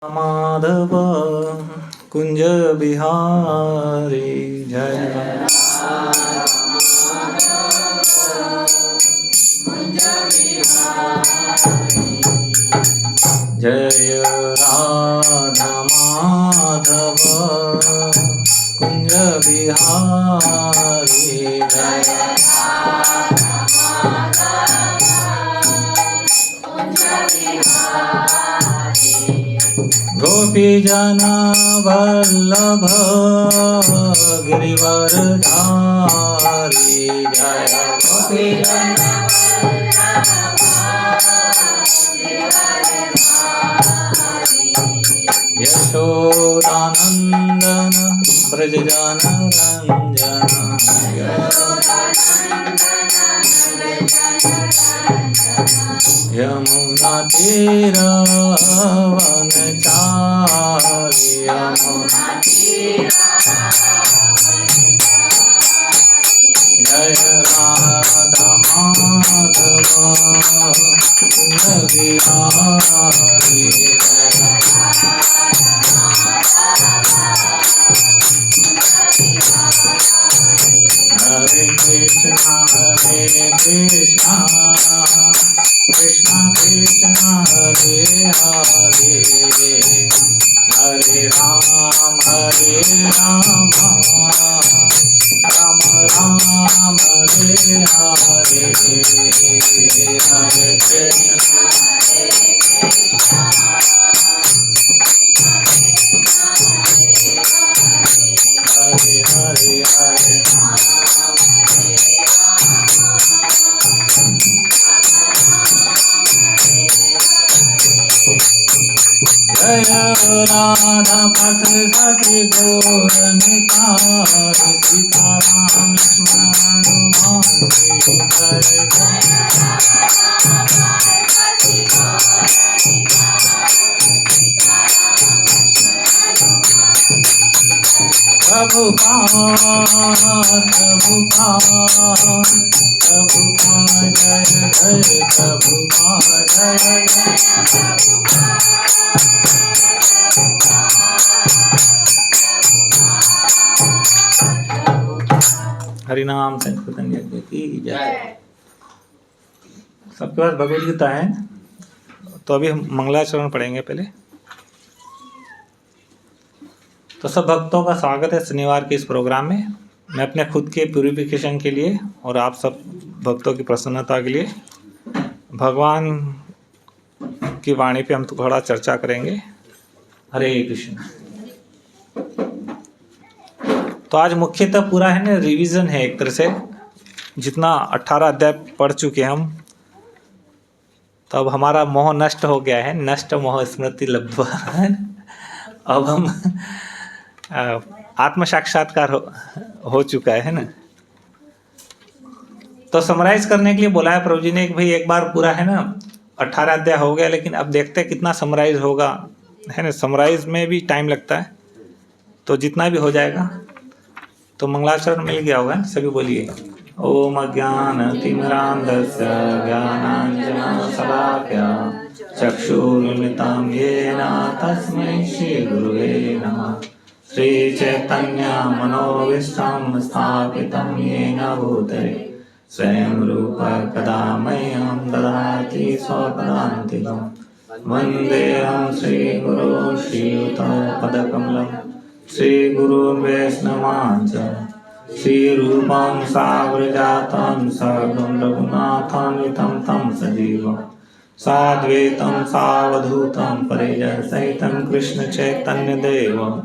माधव कुंज बिहारी जय जय राधा माधव कुंज बिहारी जय गोपी जना वल्लभ गिरिवरधारी जय गोपी जना यशोदानंदन ब्रज जन रंजन यमुना तीर वनचारी यमुना जय राधा माधव कुंज बिहारी हरे कृष्णा कृष्णा कृष्णा हरे हरे हरे राम राम राम हरे हरे हरे कृष्णा हरे हरे हरे जय राधा पथ सखी गौर निताई सीताराम लक्ष्मण हनुमान जी जय प्रभुपाद जय जय प्रभुपाद जय हरिनाम संकीर्तन यज्ञ की जय। सबके पास भगवद गीता है, तो अभी हम मंगलाचरण पढ़ेंगे पहले। तो सब भक्तों का स्वागत है शनिवार के इस प्रोग्राम में। मैं अपने खुद के प्यूरिफिकेशन के लिए और आप सब भक्तों की प्रसन्नता के लिए भगवान की वाणी पे हम थोड़ा चर्चा करेंगे। हरे कृष्ण। तो आज मुख्यतः पूरा है ना रिवीजन है एक तरह से, जितना 18 अध्याय पढ़ चुके हम, तब हमारा मोह नष्ट हो गया है। नष्ट मोह स्मृति लब्ध्वा अब हम आत्म साक्षात्कार हो चुका है ना। तो समराइज करने के लिए बोला है प्रभु जी ने कि भाई एक बार पूरा है ना 18 अध्याय हो गया, लेकिन अब देखते हैं कितना समराइज होगा, है ना। समराइज में भी टाइम लगता है, तो जितना भी हो जाएगा। तो मंगलाचरण मिल गया होगा, सभी बोलिए। ओम अज्ञानतिमिरान्धस्य ज्ञानाञ्जनशलाकया चक्षुरुन्मिलितं येन तस्मै श्रीगुरुवे नमः। श्रीचैतन्यमनोभीष्टं स्थापितं येन भूतले स्वयं रूप कदा मह्यं ददाति स्वपदान्तिकं। वन्देऽहं श्रीगुरुं श्रीयुतपदकमलं श्रीगुरुन् वैष्णवांश्च श्रीरूपं साग्रजातं सगुं रघुनाथान्वितं तं सजीवं साद्वैतं सावधूतं परिजनसहितं कृष्णचैतन्यदेवं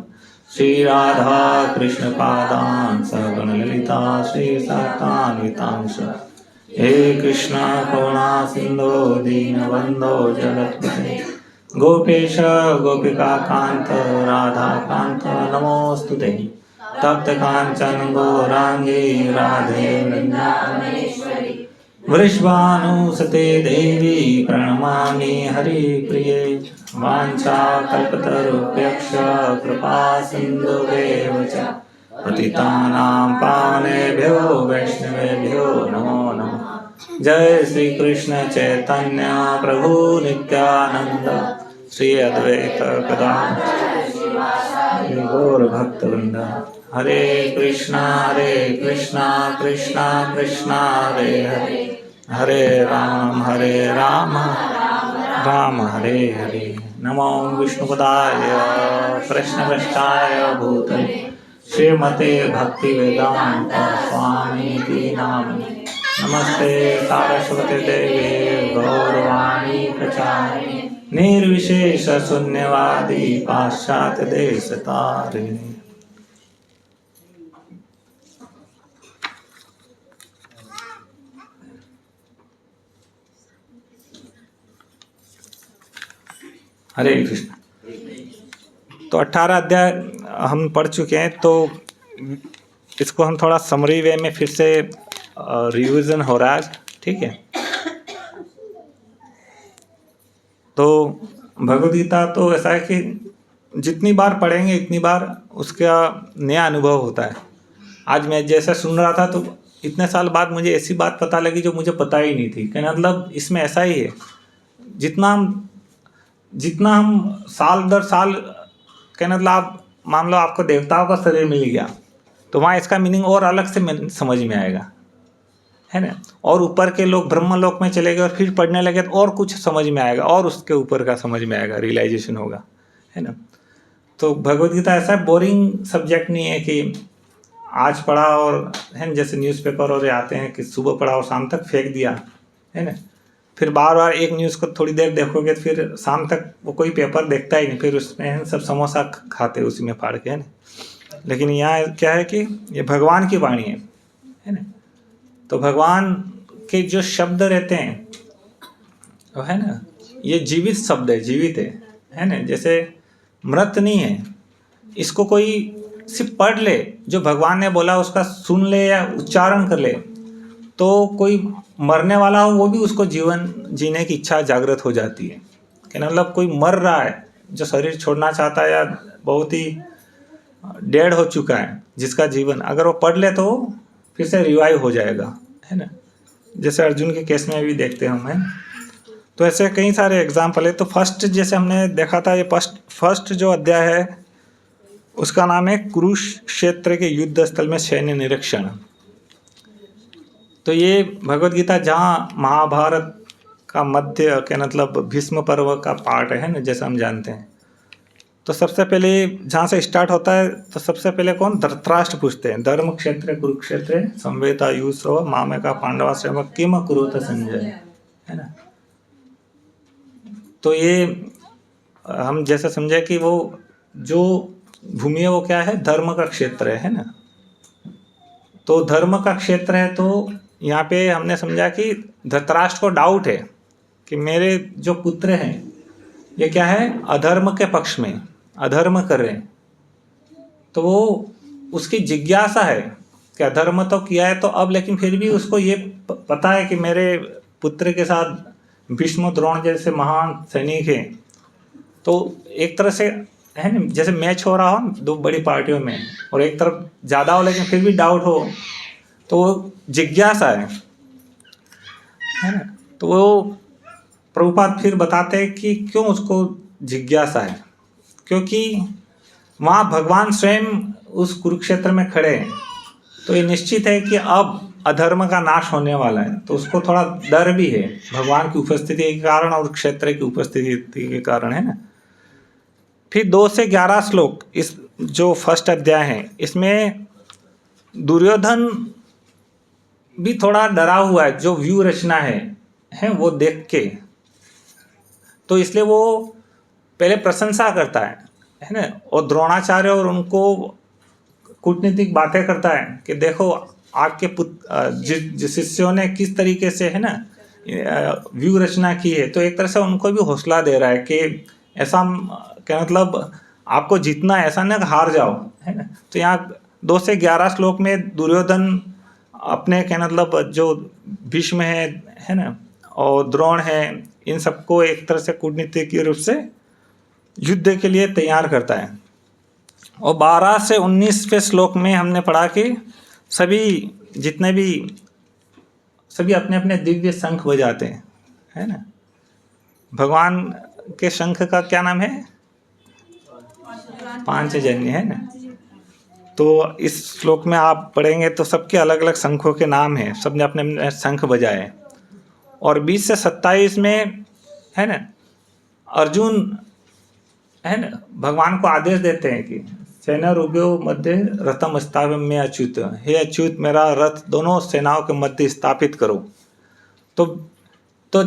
श्रीराधा कृष्णपादान् सगणललिता श्रीसकान्वितांश्च। हे कृष्ण करुणा सिन्धो दीनबन्धो जगत्पते गोपेश गोपिकान्त राधाकान्त नमोऽस्तुते। तप्त कांचन गौरांगी राधे वृंदावनेश्वरी वृषभानुसुते देवी प्रणमामि हरिप्रिये। वाञ्छाकल्पतरुभ्यश्च कृपा सिन्धुभ्येव च पतितानां पावनेभ्यो वैष्णवेभ्यो नमो नमः। जय श्री कृष्ण चैतन्य प्रभु नित्यानंद श्री अद्वैत गदाधर गौर भक्तवृंद। हरे कृष्णा कृष्णा कृष्णा हरे हरे, हरे राम राम हरे हरे। नमो विष्णुपदाय कृष्णपृष्ठाय भूतले श्रीमते भक्तिवेदांत स्वामी नामिने। नमस्ते सारस्वते देवे गौरवाणी प्रचारिणे, निर्विशेष शून्यवादी पाश्चात्य देश तारिणे। हरे कृष्ण। तो 18 अध्याय हम पढ़ चुके हैं, तो इसको हम थोड़ा समरी वे में फिर से रिवीजन हो रहा है, ठीक है। तो भगवद गीता तो ऐसा है कि जितनी बार पढ़ेंगे इतनी बार उसका नया अनुभव होता है। आज मैं जैसा सुन रहा था तो इतने साल बाद मुझे ऐसी बात पता लगी जो मुझे पता ही नहीं थी। कहना मतलब इसमें ऐसा ही है, जितना हम साल दर साल, कहना मतलब आप मान लो आपको देवताओं का शरीर मिल गया तो वहाँ इसका मीनिंग और अलग से समझ में आएगा, है ना। और ऊपर के लोग ब्रह्मलोक में चले गए और फिर पढ़ने लगे तो और कुछ समझ में आएगा, और उसके ऊपर का समझ में आएगा, रियलाइजेशन होगा, है ना। तो भगवद गीता ऐसा बोरिंग सब्जेक्ट नहीं है कि आज पढ़ा और है ना, जैसे न्यूज़पेपर और आते हैं कि सुबह पढ़ा और शाम तक फेंक दिया, है ना। फिर बार बार एक न्यूज़ को थोड़ी देर देखोगे तो फिर शाम तक वो कोई पेपर देखता ही नहीं, फिर उसमें सब समोसा खाते उसी में फाड़ के, है ना। लेकिन यहाँ क्या है कि ये भगवान की वाणी है ना। तो भगवान के जो शब्द रहते हैं वो है ना, ये जीवित शब्द है, जीवित है ना। जैसे मृत नहीं है, इसको कोई सिर्फ पढ़ ले, जो भगवान ने बोला उसका सुन ले या उच्चारण कर ले, तो कोई मरने वाला हो वो भी उसको जीवन जीने की इच्छा जागृत हो जाती है। कि मतलब कोई मर रहा है, जो शरीर छोड़ना चाहता है या बहुत ही डेड हो चुका है, जिसका जीवन अगर वो पढ़ ले तो फिर से रिवाइव हो जाएगा, है ना। जैसे अर्जुन के केस में भी देखते हैं हम, है। तो ऐसे कई सारे एग्जाम्पल है। तो फर्स्ट जैसे हमने देखा था, ये फर्स्ट जो अध्याय है उसका नाम है कुरुक्षेत्र के युद्ध स्थल में सैन्य निरीक्षण। तो ये भगवद गीता जहाँ महाभारत का मध्य के मतलब भीष्म पर्व का पार्ट है ना, जैसा हम जानते हैं। तो सबसे पहले जहाँ से स्टार्ट होता है तो सबसे पहले कौन, धृतराष्ट्र पूछते हैं, धर्म क्षेत्र कुरुक्षेत्र संवेता युसो मामेका पांडवाश्रम किम कुरुत संजय, है ना। तो ये हम जैसे समझे कि वो जो भूमि है वो क्या है, धर्म का क्षेत्र है ना। तो धर्म का क्षेत्र है, तो यहाँ पे हमने समझा कि धृतराष्ट्र को डाउट है कि मेरे जो पुत्र हैं ये क्या है, अधर्म के पक्ष में अधर्म कर रहे हैं। तो वो उसकी जिज्ञासा है कि अधर्म तो किया है तो अब, लेकिन फिर भी उसको ये पता है कि मेरे पुत्र के साथ भीष्म द्रोण जैसे महान सैनिक हैं। तो एक तरह से है ना, जैसे मैच हो रहा हो दो बड़ी पार्टियों में और एक तरफ ज़्यादा हो लेकिन फिर भी डाउट हो, तो वो जिज्ञासा है ना। तो वो प्रभुपाद फिर बताते हैं कि क्यों उसको जिज्ञासा है, क्योंकि वहाँ भगवान स्वयं उस कुरुक्षेत्र में खड़े हैं। तो ये निश्चित है कि अब अधर्म का नाश होने वाला है, तो उसको थोड़ा डर भी है भगवान की उपस्थिति के कारण और क्षेत्र की उपस्थिति के कारण, है ना। फिर 2 से 11 श्लोक इस जो फर्स्ट अध्याय है इसमें दुर्योधन भी थोड़ा डरा हुआ है, जो व्यू रचना है वो देख के। तो इसलिए वो पहले प्रशंसा करता है ना, और द्रोणाचार्य और उनको कूटनीतिक बातें करता है कि देखो आपके जिस शिष्यों ने किस तरीके से है ना व्यू रचना की है। तो एक तरह से उनको भी हौसला दे रहा है कि ऐसा क्या मतलब आपको जीतना ऐसा ना हार जाओ, है ना। तो यहाँ 2 से 11 श्लोक में दुर्योधन अपने क्या मतलब जो भीष्म है ना और द्रोण है, इन सबको एक तरह से कूटनीतिक रूप से युद्ध के लिए तैयार करता है। और 12 से 19वें श्लोक में हमने पढ़ा कि सभी अपने अपने दिव्य शंख बजाते हैं, है ना। भगवान के शंख का क्या नाम है? पांचजन्य, है ना। तो इस श्लोक में आप पढ़ेंगे तो सबके अलग अलग शंखों के नाम हैं, सबने अपने अपने शंख बजाए। और 20 से 27 में, है ना, अर्जुन, है ना, भगवान को आदेश देते हैं कि सेना रूप्यो मध्य रथम स्थापय में अच्युत, हे अच्युत मेरा रथ दोनों सेनाओं के मध्य स्थापित करो। तो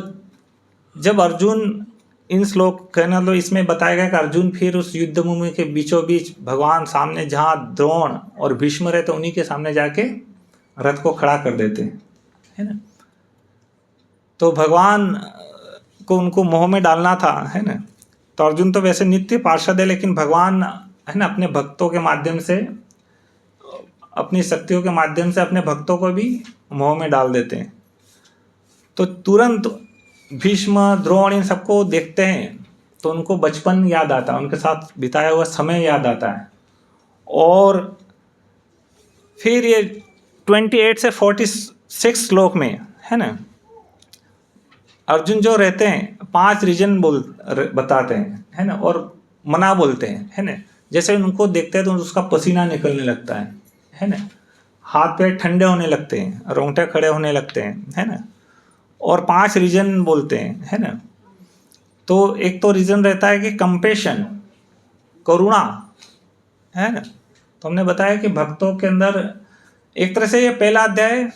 जब अर्जुन इन श्लोक कहना लो इसमें बताया गया कि अर्जुन फिर उस युद्ध भूमि के बीचों बीच भगवान सामने जहाँ द्रोण और भीष्म रहते उन्हीं के सामने जाके रथ को खड़ा कर देते हैं, है ना। तो भगवान को उनको मोह में डालना था, है ना। तो अर्जुन तो वैसे नित्य पार्षद है, लेकिन भगवान, है ना, अपने भक्तों के माध्यम से, अपनी शक्तियों के माध्यम से अपने भक्तों को भी मोह में डाल देते हैं। तो तुरंत भीष्म, द्रोण इन सबको देखते हैं तो उनको बचपन याद आता है, उनके साथ बिताया हुआ समय याद आता है। और फिर ये 28 से 46 श्लोक में, है ना, अर्जुन जो रहते हैं 5 रीजन बताते हैं, है ना, और मना बोलते हैं, है ना। जैसे उनको देखते हैं तो उसका पसीना निकलने लगता है ना, हाथ पैर ठंडे होने लगते हैं, रोंगटे खड़े होने लगते हैं, है ना। और 5 रीजन बोलते हैं, है ना। तो एक तो रीजन रहता है कि कंपेशन, करुणा, है ना। तो हमने बताया कि भक्तों के अंदर एक तरह से ये पहला अध्याय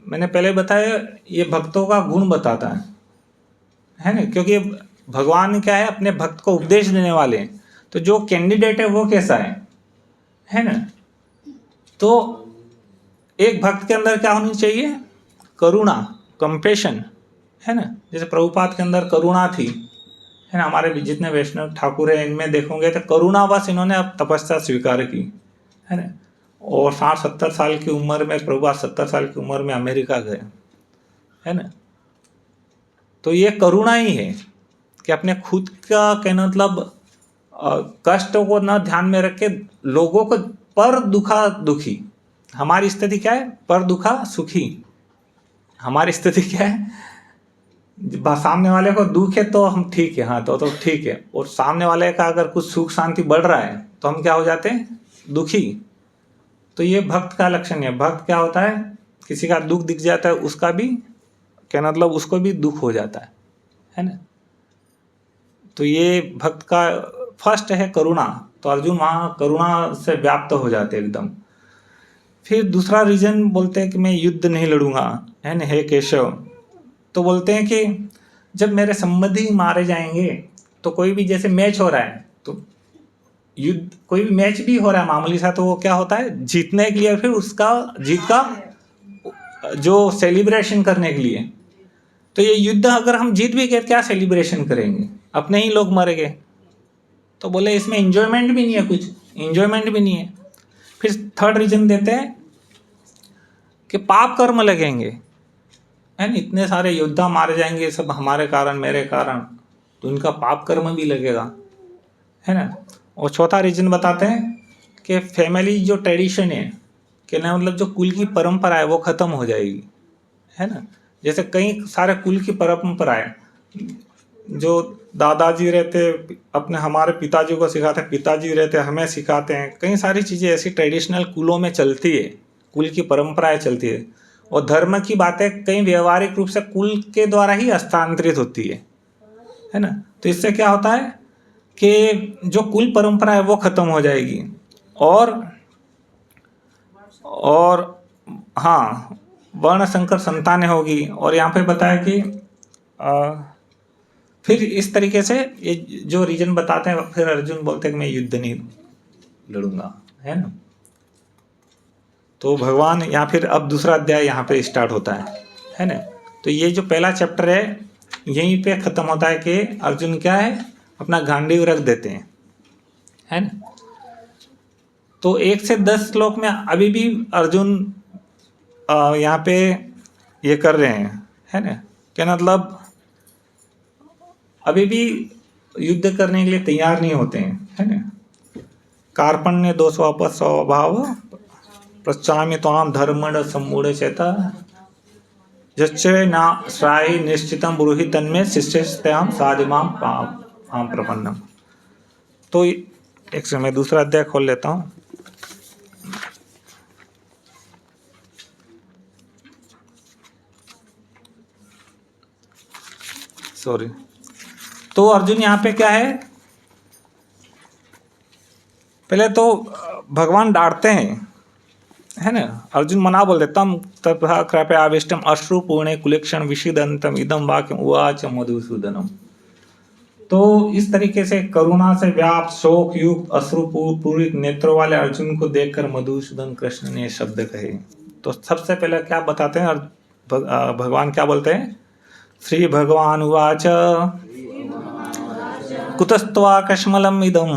मैंने पहले बताया, ये भक्तों का गुण बताता है ना, क्योंकि भगवान क्या है, अपने भक्त को उपदेश देने वाले हैं। तो जो कैंडिडेट है वो कैसा है ना। तो एक भक्त के अंदर क्या होनी चाहिए? करुणा, कंपेशन, है ना। जैसे प्रभुपाद के अंदर करुणा थी, है ना। हमारे जितने वैष्णव ठाकुर हैं इनमें देखोगे तो करुणा बस इन्होंने अब तपस्या स्वीकार की, है ना। और 60-70 साल की उम्र में प्रभुपाद 70 साल की उम्र में अमेरिका गए, है ना। तो ये करुणा ही है कि अपने खुद का कहना मतलब कष्ट को न ध्यान में रख के लोगों को पर दुखा दुखी। हमारी स्थिति क्या है? पर दुखा सुखी। हमारी स्थिति क्या है? सामने वाले को दुख है तो हम ठीक है, हाँ तो ठीक है। और सामने वाले का अगर कुछ सुख शांति बढ़ रहा है तो हम क्या हो जाते हैं? दुखी। तो ये भक्त का लक्षण है। भक्त क्या होता है? किसी का दुख दिख जाता है उसका भी क्या मतलब उसको भी दुख हो जाता है ना। तो ये भक्त का फर्स्ट है करुणा। तो अर्जुन वहाँ करुणा से व्याप्त हो जाते एकदम। फिर दूसरा रीजन बोलते हैं कि मैं युद्ध नहीं लड़ूंगा, है ना, हे केशव। तो बोलते हैं कि जब मेरे संबंधी मारे जाएंगे तो कोई भी जैसे मैच हो रहा है तो युद्ध कोई भी मैच भी हो रहा है मामूली सा, तो वो क्या होता है? जीतने के लिए, फिर उसका जीत का जो सेलिब्रेशन करने के लिए। तो ये युद्ध अगर हम जीत भी गए क्या सेलिब्रेशन करेंगे? अपने ही लोग मर गए। तो बोले इसमें इंजॉयमेंट भी नहीं है, कुछ इंजॉयमेंट भी नहीं है। फिर थर्ड रीजन देते हैं कि पाप कर्म लगेंगे, है ना। इतने सारे योद्धा मारे जाएंगे सब हमारे कारण, मेरे कारण, तो इनका पाप कर्म भी लगेगा, है ना। और चौथा रीजन बताते हैं कि फैमिली जो ट्रेडिशन है कि ना मतलब जो कुल की परंपरा है वो खत्म हो जाएगी, है ना। जैसे कई सारे कुल की परंपराएं जो दादाजी रहते अपने हमारे पिताजी को सिखाते, पिताजी रहते हमें सिखाते हैं। कई सारी चीज़ें ऐसी ट्रेडिशनल कुलों में चलती है, कुल की परंपराएं चलती है। और धर्म की बातें कई व्यवहारिक रूप से कुल के द्वारा ही हस्तांतरित होती है ना। तो इससे क्या होता है कि जो कुल परंपरा है वो खत्म हो जाएगी। और हाँ, वर्ण संकर संतानें होगी। और यहाँ पे बताया कि फिर इस तरीके से ये जो रीजन बताते हैं, फिर अर्जुन बोलते हैं कि मैं युद्ध नहीं लड़ूंगा, है ना। तो भगवान यहाँ फिर अब दूसरा अध्याय यहाँ पे स्टार्ट होता है ना। तो ये जो पहला चैप्टर है यहीं पे ख़त्म होता है कि अर्जुन क्या है, अपना गांडीव रख देते हैं, है ना। तो 1 से 10 श्लोक में अभी भी अर्जुन यहाँ पे ये कर रहे हैं, है ना। क्या मतलब अभी भी युद्ध करने के लिए तैयार नहीं होते हैं, है ना। कार्पण्य दोषवापस स्वभाव पश्चामी त्वाम धर्मण सम्मूढ़ चेता जच्चे ना श्राई निश्चितम ब्रूहि तन्मे शिष्यस्तेहम साधिमाम पाम प्रपन्नम। तो एक से मैं दूसरा अध्याय खोल लेता हूँ। सॉरी। तो अर्जुन यहाँ पे क्या है, पहले तो भगवान डांटते हैं, है ना। अर्जुन मना बोल देता हम तथा कृपया आविष्टम अश्रुपूर्णे कुलेक्षण विषिदंतम इदम वाक्यम उवाच मधुसूदनम। तो इस तरीके से करुणा से व्याप्त शोक युक्त अश्रुपूरित नेत्रों वाले अर्जुन को देखकर मधुसूदन कृष्ण ने शब्द कहे। तो सबसे पहले क्या बताते हैं, भगवान क्या बोलते हैं। श्री भगवान उवाच कुतस्त्वा कश्मलम इदम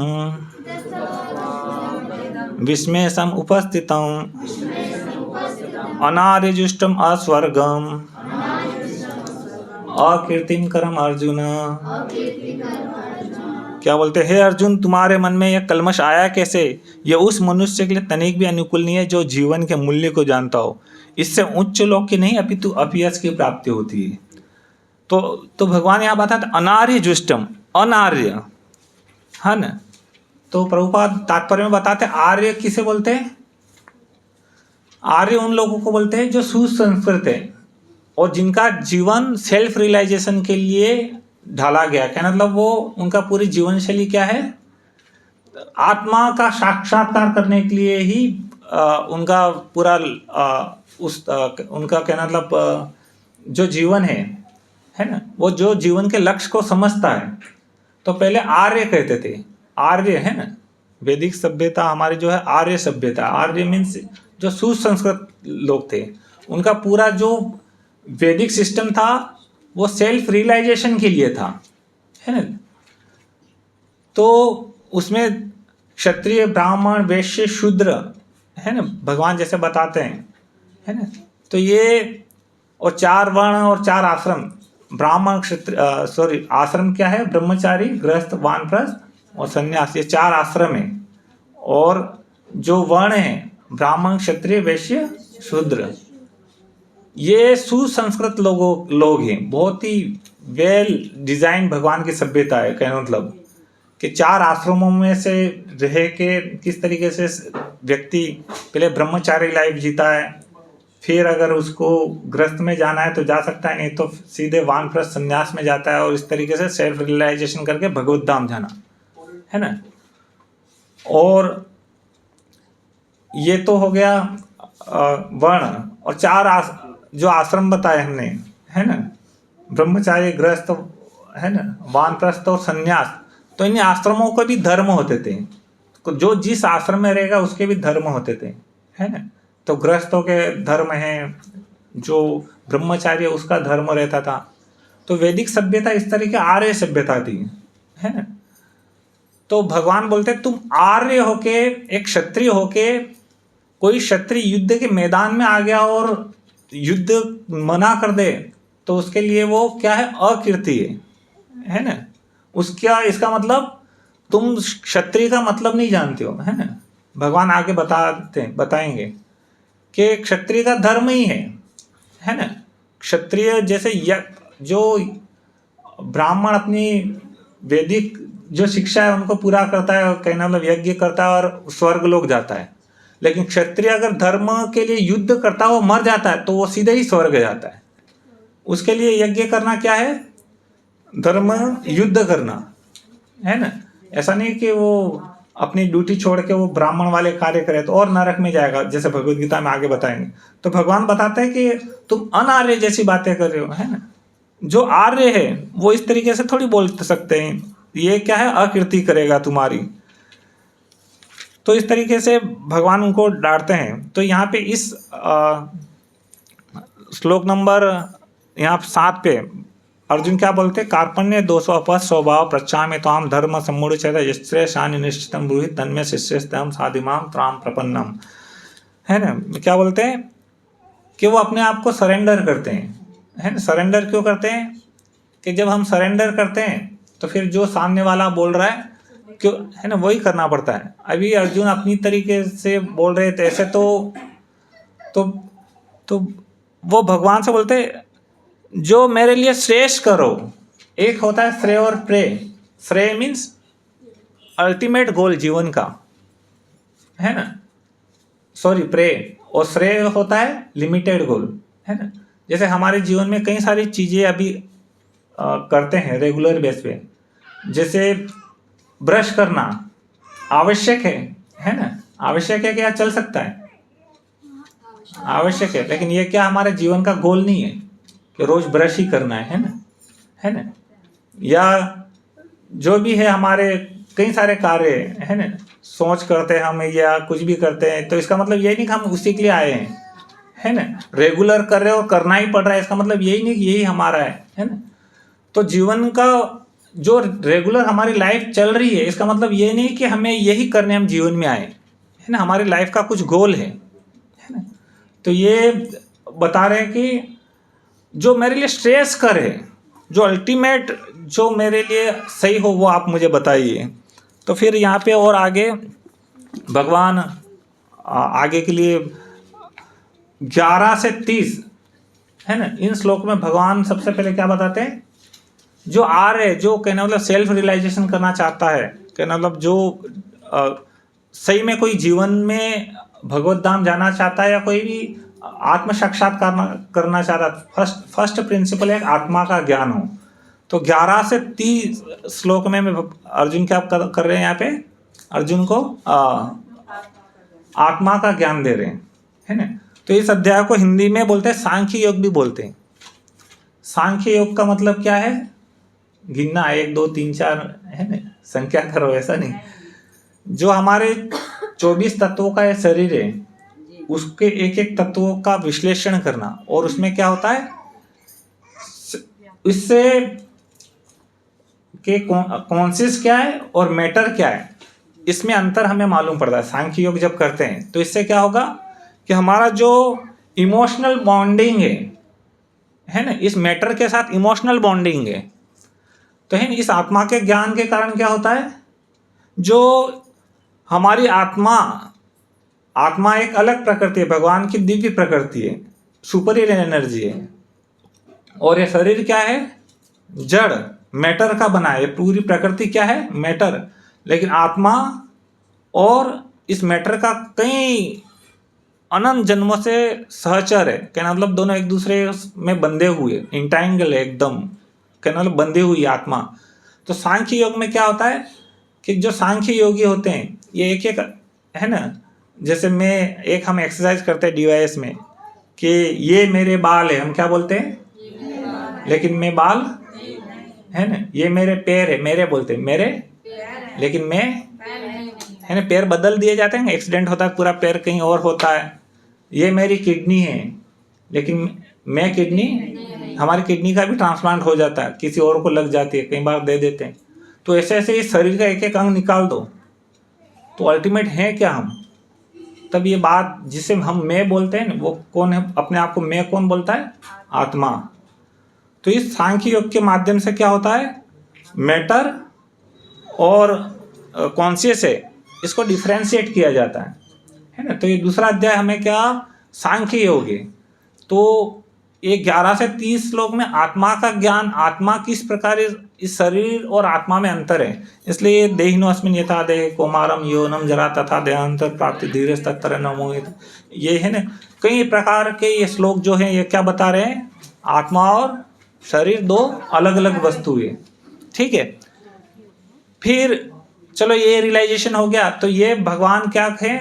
विस्मेशम उपस्थितम अनार्यजुष्टम अस्वर्गम अकीर्तिम करम अर्जुन। क्या बोलते हैं, हे अर्जुन तुम्हारे मन में यह कल्मश आया कैसे। यह उस मनुष्य के लिए तनिक भी अनुकूल नहीं है जो जीवन के मूल्य को जानता हो। इससे उच्च लोक की नहीं अपितु अपयश की प्राप्ति होती है। तो भगवान यहाँ बताते अनार्य जुष्टम, अनार्य, है ना। तो प्रभुपाद तात्पर्य में बताते आर्य किसे बोलते हैं। आर्य उन लोगों को बोलते हैं जो सुसंस्कृत है और जिनका जीवन सेल्फ रियलाइजेशन के लिए ढाला गया। क्या मतलब, वो उनका पूरी जीवन शैली क्या है, आत्मा का साक्षात्कार करने के लिए ही उनका पूरा उनका क्या मतलब जो जीवन है ना, वो जो जीवन के लक्ष्य को समझता है। तो पहले आर्य कहते थे, आर्य है ना, वैदिक सभ्यता हमारी जो है आर्य सभ्यता। आर्य मीन्स जो सुसंस्कृत लोग थे, उनका पूरा जो वैदिक सिस्टम था वो सेल्फ रियलाइजेशन के लिए था, है ना। तो उसमें क्षत्रिय ब्राह्मण वैश्य शूद्र, है ना, भगवान जैसे बताते हैं, है ना। तो ये और 4 वर्ण और 4 आश्रम, ब्राह्मण क्षत्रिय आश्रम क्या है, ब्रह्मचारी गृहस्थ वानप्रस्थ और सन्यास, ये 4 आश्रम है। और जो वर्ण है ब्राह्मण क्षत्रिय वैश्य शूद्र, ये सुसंस्कृत लोग हैं। बहुत ही वेल डिजाइन भगवान की सभ्यता है। कहने मतलब कि 4 आश्रमों में से रह के किस तरीके से व्यक्ति पहले ब्रह्मचारी लाइफ जीता है, फिर अगर उसको गृहस्थ में जाना है तो जा सकता है, नहीं तो सीधे वानप्रस्थ संन्यास में जाता है और इस तरीके से सेल्फ रियलाइजेशन करके भगवत धाम जाना, है ना। और ये तो हो गया वर्ण। और 4 जो आश्रम बताए हमने, है ना, ब्रह्मचारी गृहस्थ, है ना, वानप्रस्थ और संन्यास। तो इन आश्रमों के भी धर्म होते थे, जो जिस आश्रम में रहेगा उसके भी धर्म होते थे, है ना। तो गृहस्थों के धर्म हैं, जो ब्रह्मचारी उसका धर्म रहता था। तो वैदिक सभ्यता इस तरह की आर्य सभ्यता थी, है ना। तो भगवान बोलते तुम आर्य होके, एक क्षत्रिय होके, कोई क्षत्रिय युद्ध के मैदान में आ गया और युद्ध मना कर दे तो उसके लिए वो क्या है, अकीर्ति है ना। उसका इसका मतलब तुम क्षत्रिय का मतलब नहीं जानते हो, है ना। भगवान आगे बताएंगे कि क्षत्रिय का धर्म ही है ना। क्षत्रिय जैसे जो ब्राह्मण अपनी वैदिक जो शिक्षा है उनको पूरा करता है, कहना मतलब यज्ञ करता है और स्वर्ग लोक जाता है। लेकिन क्षत्रिय अगर धर्म के लिए युद्ध करता है, वो मर जाता है तो वो सीधे ही स्वर्ग जाता है। उसके लिए यज्ञ करना क्या है, धर्म युद्ध करना, है ना। ऐसा नहीं कि वो अपनी ड्यूटी छोड़ के वो ब्राह्मण वाले कार्य करे तो और नरक में जाएगा, जैसे भगवत गीता में आगे बताएंगे। तो भगवान बताते हैं कि तुम अनार्य जैसी बातें कर रहे हो, है ना। जो आर्य है वो इस तरीके से थोड़ी बोल सकते हैं, ये क्या है, अकीर्ति करेगा तुम्हारी। तो इस तरीके से भगवान उनको डांटते हैं। तो यहाँ पे इस श्लोक नंबर यहाँ 7 पे अर्जुन क्या बोलते, कार्पण्य दोषो अपस स्वभाव प्रच्छा में तो हम धर्म सम्मूढ़ चैत्र शानि निश्चितम ब्रूहि तन्मे शिष्यस्तम साधिमाम त्राम प्रपन्नम, है ना। क्या बोलते हैं कि वो अपने आप को सरेंडर करते हैं, है ना। सरेंडर क्यों करते हैं कि जब हम सरेंडर करते हैं तो फिर जो सामने वाला बोल रहा है क्यों, है ना, वही करना पड़ता है। अभी अर्जुन अपनी तरीके से बोल रहे थे ऐसे तो वो भगवान से बोलते जो मेरे लिए श्रेष्ठ करो। एक होता है श्रेय और प्रे। श्रेय मीन्स अल्टीमेट गोल जीवन का, है ना, सॉरी प्रे। और श्रेय होता है लिमिटेड गोल, है ना। जैसे हमारे जीवन में कई सारी चीज़ें अभी करते हैं रेगुलर बेस पे। जैसे ब्रश करना आवश्यक है ना, आवश्यक है, क्या चल सकता है, आवश्यक है, लेकिन ये क्या हमारे जीवन का गोल नहीं है कि रोज ब्रश ही करना है ना, है ना। या जो भी है हमारे कई सारे कार्य है ना, सोच करते हैं हम या कुछ भी करते हैं, तो इसका मतलब ये नहीं कि हम उसी के लिए आए हैं, है ना। रेगुलर कर रहे हो और करना ही पड़ रहा है, इसका मतलब यही नहीं कि यही हमारा है ना। तो जीवन का जो रेगुलर हमारी लाइफ चल रही है, इसका मतलब ये नहीं कि हमें यही करने हम जीवन में आए, है ना। हमारी लाइफ का कुछ गोल है ना। तो ये बता रहे हैं कि जो मेरे लिए स्ट्रेस करे, जो अल्टीमेट जो मेरे लिए सही हो, वो आप मुझे बताइए। तो फिर यहाँ पे और आगे भगवान आगे के लिए 11 से 30 है ना, इन श्लोक में भगवान सबसे पहले क्या बताते हैं, जो आर्य, जो कहना मतलब सेल्फ रियलाइजेशन करना चाहता है, कहना मतलब जो सही में कोई जीवन में भगवत धाम जाना चाहता है या कोई भी आत्म साक्षात्कार करना चाहता है, फर्स्ट प्रिंसिपल है आत्मा का ज्ञान हो। तो 11 से 30 श्लोक में अर्जुन क्या कर रहे हैं, यहाँ पे अर्जुन को आत्मा का ज्ञान दे रहे हैं, है ना। तो इस अध्याय को हिंदी में बोलते हैं सांख्य योग भी बोलते हैं। सांख्य योग का मतलब क्या है, गिनना 1 2 3 4 है ना, संख्या करो, ऐसा नहीं। जो हमारे 24 तत्वों का ये शरीर है, उसके एक एक तत्वों का विश्लेषण करना, और उसमें क्या होता है, इससे कि कॉन्शियस क्या है और मैटर क्या है, इसमें अंतर हमें मालूम पड़ता है। सांख्य योग जब करते हैं तो इससे क्या होगा कि हमारा जो इमोशनल बॉन्डिंग है ना, इस मैटर के साथ इमोशनल बॉन्डिंग है। तो है इस आत्मा के ज्ञान के कारण क्या होता है, जो हमारी आत्मा एक अलग प्रकृति है, भगवान की दिव्य प्रकृति है, सुपीरियर एनर्जी है। और ये शरीर क्या है, जड़ मैटर का बना है। पूरी प्रकृति क्या है, मैटर। लेकिन आत्मा और इस मैटर का कई अनंत जन्मों से सहचर है, कहना मतलब दोनों एक दूसरे में बंधे हुए, इंटैंगल है एकदम, कहना मतलब बंधे हुई आत्मा। तो सांख्य योग में क्या होता है कि जो सांख्य योगी होते हैं, ये एक एक है ना, जैसे हम एक्सरसाइज करते हैं डिवाइस में कि ये मेरे बाल है, हम क्या बोलते हैं, लेकिन मैं बाल है ना, ये मेरे पैर है, मेरे बोलते हैं मेरे, लेकिन मैं है ना, पैर बदल दिए जाते हैं, एक्सीडेंट होता है पूरा पैर कहीं और होता है। ये मेरी किडनी है, लेकिन मैं किडनी, हमारी किडनी का भी ट्रांसप्लांट हो जाता है, किसी और को लग जाती है, कई बार दे देते हैं। तो ऐसे ऐसे इस शरीर का एक एक अंग निकाल दो, तो अल्टीमेट है क्या हम। तब ये बात जिसे हम मैं बोलते हैं, वो कौन है, अपने आप को मैं कौन बोलता है, आत्मा। तो इस सांख्य योग के माध्यम से क्या होता है, मैटर और कॉन्शियस है, इसको डिफ्रेंशिएट किया जाता है ना। तो ये दूसरा अध्याय हमें क्या, सांख्य योग है। तो ये 11 से 30 श्लोक में आत्मा का ज्ञान, आत्मा किस प्रकार इस शरीर और आत्मा में अंतर है, इसलिए देहिनो अस्मिन् यथा देहे कौमारम यौवनम जरा तथा देहांतर प्राप्ति धीरज तत्र न मोहित, ये है ना। कई प्रकार के ये श्लोक जो है ये क्या बता रहे हैं, आत्मा और शरीर दो अलग अलग वस्तु है, ठीक है। फिर चलो ये रियलाइजेशन हो गया, तो ये भगवान क्या है,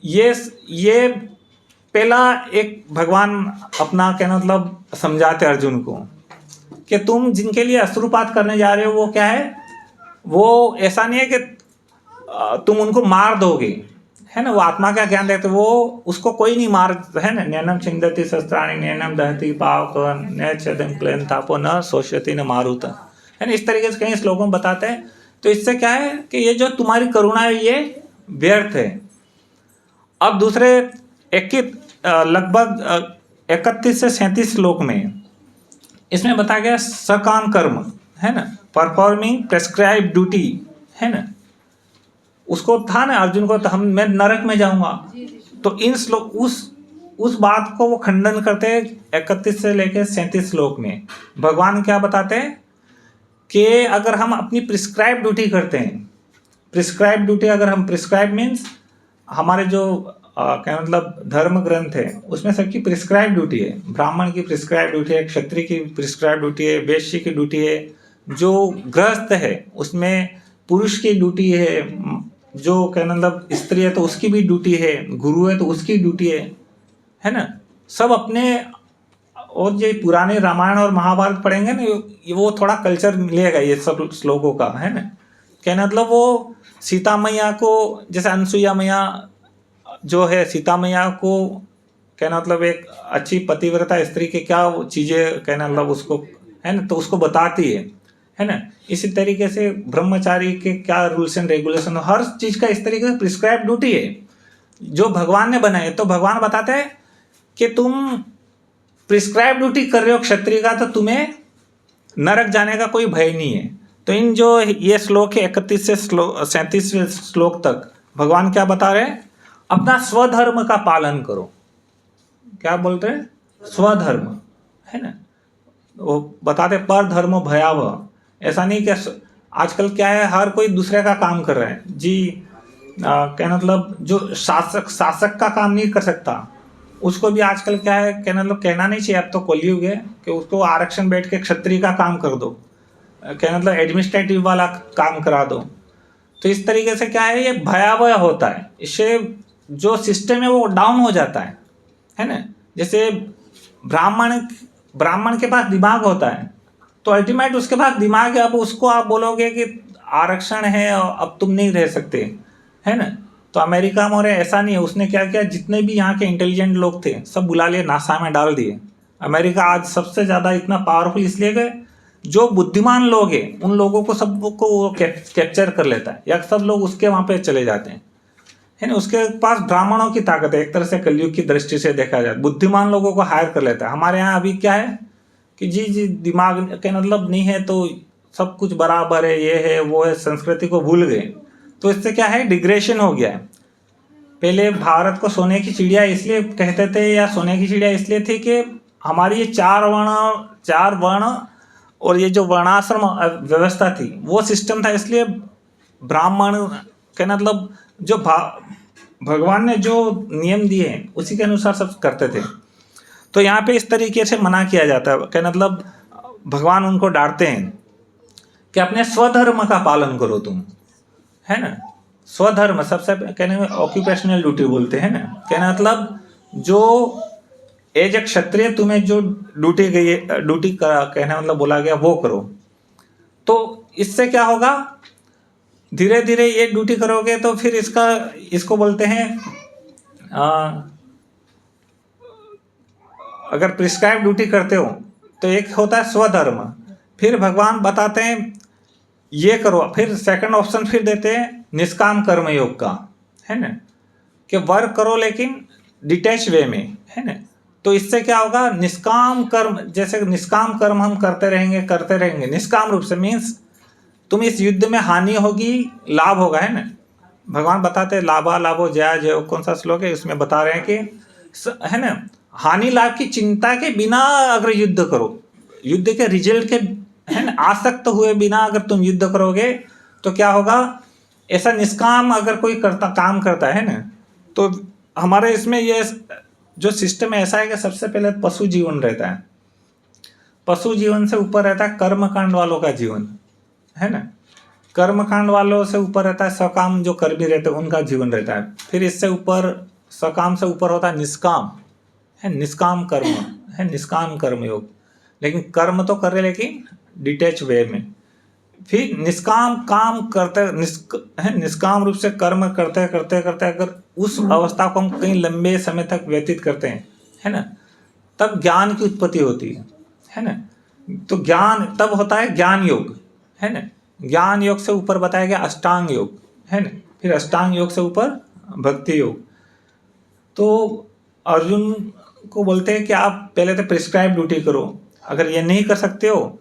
ये पहला एक भगवान अपना कहना मतलब समझाते अर्जुन को कि तुम जिनके लिए अश्रुपात करने जा रहे हो वो क्या है, वो ऐसा नहीं है कि तुम उनको मार दोगे, है ना। वो आत्मा का ज्ञान देखते, वो उसको कोई नहीं मार, है ना। नैनम छिंदति शस्त्राणि नैनम दहति पावक न छेदम क्लेन तापो न शोष्यति न मारुत, है ना। इस तरीके से कई श्लोकों में बताते हैं। तो इससे क्या है कि ये जो तुम्हारी करुणा है ये व्यर्थ है। अब दूसरे लगभग 31 से 37 श्लोक में इसमें बताया गया सकाम कर्म, है ना, परफॉर्मिंग प्रेस्क्राइब ड्यूटी, है ना। उसको था ना अर्जुन को, तो मैं नरक में जाऊंगा। तो इन श्लोक उस बात को वो खंडन करते हैं 31 से लेकर 37 श्लोक में। भगवान क्या बताते हैं कि अगर हम अपनी प्रिस्क्राइब ड्यूटी करते हैं, प्रिस्क्राइब ड्यूटी अगर हम, प्रिस्क्राइब मीन्स हमारे जो क्या मतलब धर्म ग्रंथ है उसमें सबकी प्रिस्क्राइब ड्यूटी है। ब्राह्मण की प्रिस्क्राइब ड्यूटी है, क्षत्रिय की प्रिस्क्राइब ड्यूटी है, वैश्य की ड्यूटी है, जो गृहस्थ है उसमें पुरुष की ड्यूटी है, जो क्या मतलब स्त्री है तो उसकी भी ड्यूटी है, गुरु है तो उसकी ड्यूटी है ना। सब अपने, और ये पुराने रामायण और महाभारत पढ़ेंगे ना, ये वो थोड़ा कल्चर मिलेगा ये सब श्लोकों का, है ना। क्या मतलब वो सीता मैया को, जैसे अनसुईया मैया जो है, सीता मैया को क्या मतलब एक अच्छी पतिव्रता स्त्री के क्या चीज़ें कहना मतलब उसको, है ना, तो उसको बताती है ना। इसी तरीके से ब्रह्मचारी के क्या रूल्स एंड रेगुलेशन, हर चीज़ का इस तरीके से प्रिस्क्राइब ड्यूटी है जो भगवान ने बनाए। तो भगवान बताते हैं कि तुम प्रिस्क्राइब ड्यूटी कर रहे हो क्षत्रिय का, तो तुम्हें नरक जाने का कोई भय नहीं है। तो इन जो ये श्लोक है 31 से 37 श्लोक तक भगवान क्या बता रहे हैं, अपना स्वधर्म का पालन करो। क्या बोलते हैं, स्वधर्म, है ना। वो बताते पर धर्म भयावह, ऐसा नहीं कि आजकल क्या है हर कोई दूसरे का काम कर रहा है जी। क्या मतलब जो शासक का काम नहीं कर सकता उसको भी आजकल क्या है, क्या मतलब कहना नहीं चाहिए, अब तो कलयुग है कि उसको आरक्षण बैठ के क्षत्रिय का काम कर दो, क्या मतलब एडमिनिस्ट्रेटिव वाला काम करा दो। तो इस तरीके से क्या है, ये भयावह होता है, इससे जो सिस्टम है वो डाउन हो जाता है ना। जैसे ब्राह्मण के पास दिमाग होता है तो अल्टीमेट उसके पास दिमाग है, अब उसको आप बोलोगे कि आरक्षण है अब तुम नहीं रह सकते, है ना। तो अमेरिका में ऐसा नहीं है, उसने क्या किया, जितने भी यहाँ के इंटेलिजेंट लोग थे सब बुला लिए, नासा में डाल दिए। अमेरिका आज सबसे ज़्यादा इतना पावरफुल इसलिए गए, जो बुद्धिमान लोग हैं उन लोगों को सबको वो कैप्चर कर लेता है, या सब लोग उसके वहाँ पे चले जाते हैं, है ना। उसके पास ब्राह्मणों की ताकत है, एक तरह से कलयुग की दृष्टि से देखा जाए, बुद्धिमान लोगों को हायर कर लेता है। हमारे यहाँ अभी क्या है कि जी दिमाग के मतलब नहीं है तो सब कुछ बराबर है, ये है वो है, संस्कृति को भूल गए। तो इससे क्या है, डिग्रेडेशन हो गया है। पहले भारत को सोने की चिड़िया इसलिए कहते थे, या सोने की चिड़िया इसलिए थी कि हमारी ये चार वर्ण और ये जो वर्णाश्रम व्यवस्था थी वो सिस्टम था, इसलिए ब्राह्मण के मतलब जो भगवान ने जो नियम दिए हैं उसी के अनुसार सब करते थे। तो यहाँ पे इस तरीके से मना किया जाता है, क्या मतलब भगवान उनको डांटते हैं कि अपने स्वधर्म का पालन करो तुम, है ना। स्वधर्म सबसे कहने में ऑक्यूपेशनल ड्यूटी बोलते हैं ना, कहना मतलब जो एज ए क्षत्रिय तुम्हें जो ड्यूटी गई है, ड्यूटी कहना मतलब बोला गया वो करो। तो इससे क्या होगा, धीरे धीरे ये ड्यूटी करोगे तो फिर इसको बोलते हैं अगर प्रिस्क्राइब ड्यूटी करते हो तो एक होता है स्वधर्म, फिर भगवान बताते हैं ये करो, फिर सेकंड ऑप्शन फिर देते हैं निष्काम कर्म योग का, है ना, कि वर्क करो लेकिन डिटैच वे में, है ना। तो इससे क्या होगा, निष्काम कर्म, जैसे निष्काम कर्म हम करते रहेंगे निष्काम रूप से, मीन्स तुम इस युद्ध में हानि होगी लाभ होगा, है ना। भगवान बताते हैं लाभा लाभो जया जय, कौन सा श्लोक है उसमें बता रहे हैं कि है ना, हानि लाभ की चिंता के बिना अगर युद्ध करो, युद्ध के रिजल्ट के है ना आसक्त हुए बिना अगर तुम युद्ध करोगे तो क्या होगा, ऐसा निष्काम अगर कोई काम करता है ना, तो हमारे इसमें ये जो सिस्टम ऐसा है कि सबसे पहले पशु जीवन रहता है, पशु जीवन से ऊपर रहता है कर्मकांड वालों का जीवन, है ना। कर्मकांड वालों से ऊपर रहता है सकाम, जो कर्मी रहते हैं उनका जीवन रहता है। फिर इससे ऊपर, सकाम से ऊपर होता है निष्काम, है निष्काम कर्म, है निष्काम कर्म योग, लेकिन कर्म तो कर रहे लेकिन डिटैच वे में। फिर निष्काम काम करते निष्काम रूप से कर्म करते करते करते अगर उस अवस्था को हम कहीं लंबे समय तक व्यतीत करते हैं, है ना, तब ज्ञान की उत्पत्ति होती है ना। तो ज्ञान तब होता है ज्ञान योग, है ना। ज्ञान योग से ऊपर बताया गया अष्टांग योग, है ना। फिर अष्टांग योग से ऊपर भक्ति योग। तो अर्जुन को बोलते हैं कि आप पहले तो प्रिस्क्राइब ड्यूटी करो, अगर ये नहीं कर सकते हो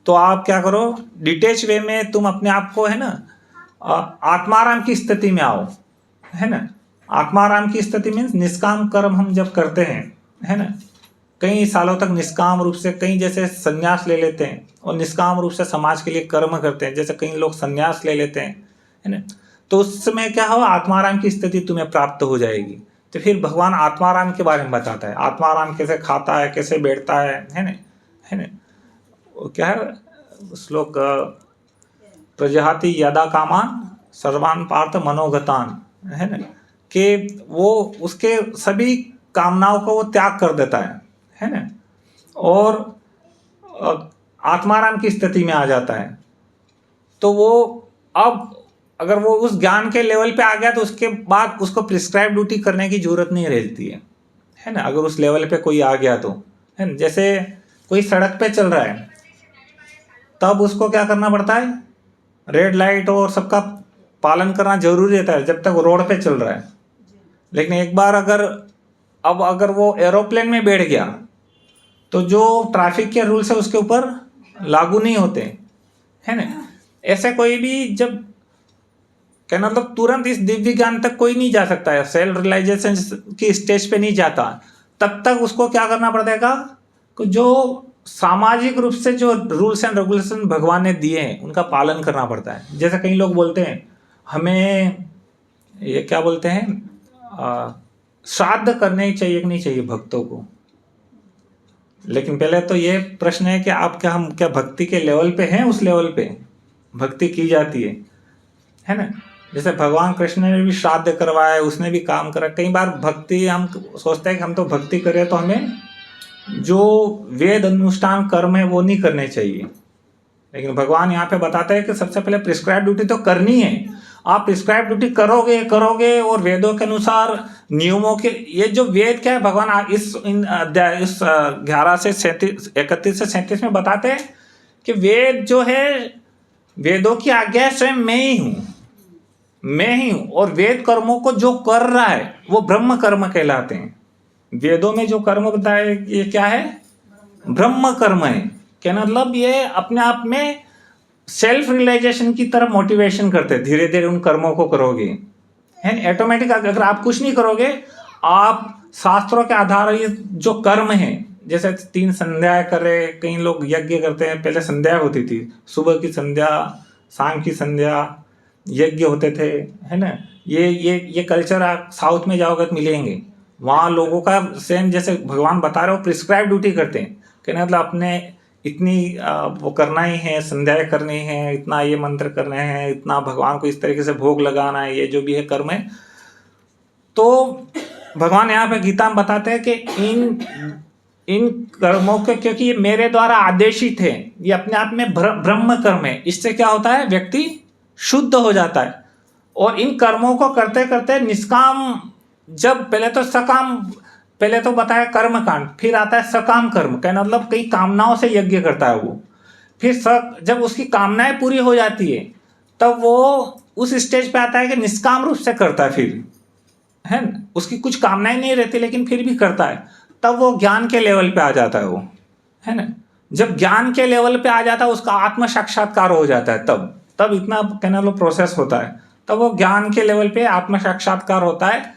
तो आप क्या करो, डिटेच वे में तुम अपने आप को, है ना, आत्माराम की स्थिति में आओ, है ना। आत्माराम की स्थिति मीन्स निष्काम कर्म हम जब करते हैं, है ना, कई सालों तक निष्काम रूप से, कई जैसे संन्यास ले लेते हैं और निष्काम रूप से समाज के लिए कर्म करते हैं, जैसे कई लोग संन्यास ले लेते हैं, है ना, तो उस समय क्या हो, आत्माराम की स्थिति तुम्हें प्राप्त हो जाएगी। तो फिर भगवान आत्माराम के बारे में बताता है, आत्माराम कैसे खाता है, कैसे बैठता है ना, है ना। वो क्या है श्लोक, प्रजहाति यदा कामान सर्वान पार्थ मनोगतान, है ना, कि वो उसके सभी कामनाओं को वो त्याग कर देता है ना, और आत्माराम की स्थिति में आ जाता है। तो वो अब अगर वो उस ज्ञान के लेवल पे आ गया तो उसके बाद उसको प्रिस्क्राइब ड्यूटी करने की जरूरत नहीं रहती है ना, अगर उस लेवल पे कोई आ गया तो, है ना। जैसे कोई सड़क पे चल रहा है तब उसको क्या करना पड़ता है, रेड लाइट और सबका पालन करना जरूरी रहता है जब तक वो रोड पे चल रहा है। लेकिन एक बार अगर वो एरोप्लेन में बैठ गया तो जो ट्रैफिक के रूल्स है उसके ऊपर लागू नहीं होते, है ना। ऐसे कोई भी जब क्या मतलब तुरंत इस दिव्य ज्ञान तक कोई नहीं जा सकता है, सेल्फ रियलाइजेशन की स्टेज पे नहीं जाता, तब तक उसको क्या करना पड़ेगा, जो सामाजिक रूप से जो रूल्स एंड रेगुलेशन भगवान ने दिए हैं उनका पालन करना पड़ता है। जैसे कई लोग बोलते हैं हमें ये क्या बोलते हैं, श्राद्ध करने चाहिए कि नहीं चाहिए भक्तों को। लेकिन पहले तो ये प्रश्न है कि आप हम क्या भक्ति के लेवल पे हैं, उस लेवल पे भक्ति की जाती है ना। जैसे भगवान कृष्ण ने भी श्राद्ध करवाया, उसने भी काम करा। कई बार भक्ति हम सोचते हैं कि हम तो भक्ति करें तो हमें जो वेद अनुष्ठान कर्म है वो नहीं करने चाहिए, लेकिन भगवान यहाँ पे बताते हैं कि सबसे पहले प्रिस्क्राइब ड्यूटी तो करनी है। आप प्रिस्क्राइब ड्यूटी करोगे और वेदों के अनुसार नियमों के, ये जो वेद क्या है भगवान इस 11 से 31 से 37 में बताते हैं कि वेद जो है, वेदों की आज्ञा स्वयं मैं ही हूँ और वेद कर्मों को जो कर रहा है वो ब्रह्म कर्म कहलाते हैं। वेदों में जो कर्म बताए ये क्या है, ब्रह्म कर्म है। क्या मतलब ये अपने आप में सेल्फ रियलाइजेशन की तरफ मोटिवेशन करते हैं। धीरे धीरे उन कर्मों को करोगे, है ऑटोमेटिक। अगर आप कुछ नहीं करोगे, आप शास्त्रों के आधार ये जो कर्म है, जैसे 3 संध्याएं करे, कई लोग यज्ञ करते हैं। पहले संध्या होती थी, सुबह की संध्या, शाम की संध्या, यज्ञ होते थे, है ना। ये कल्चर आप साउथ में जाओगे तो मिलेंगे। वहाँ लोगों का सेम जैसे भगवान बता रहे हो प्रिस्क्राइब ड्यूटी करते हैं कि मतलब अपने इतनी वो करना ही है, संध्याएं करनी है, इतना ये मंत्र करने हैं, इतना भगवान को इस तरीके से भोग लगाना है, ये जो भी है कर्म है। तो भगवान यहाँ पे गीता में बताते हैं कि इन कर्मों के, क्योंकि ये मेरे द्वारा आदेशित है, ये अपने आप में ब्रह्म कर्म है। इससे क्या होता है, व्यक्ति शुद्ध हो जाता है। और इन कर्मों को करते करते निष्काम, जब पहले तो सकाम, पहले तो बताया कर्म कांड, फिर आता है सकाम कर्म, कहना मतलब कई कामनाओं से यज्ञ करता है वो। फिर जब उसकी कामनाएं पूरी हो जाती है तब वो उस स्टेज पे आता है कि निष्काम रूप से करता है। फिर है न? उसकी कुछ कामनाएं नहीं रहती लेकिन फिर भी करता है, तब वो ज्ञान के लेवल पे आ जाता है वो, है ना। जब ज्ञान के लेवल पे आ जाता है, उसका आत्म साक्षात्कार हो जाता है, तब इतना कहना लो प्रोसेस होता है। तब वो ज्ञान के लेवल पे आत्म साक्षात्कार होता है।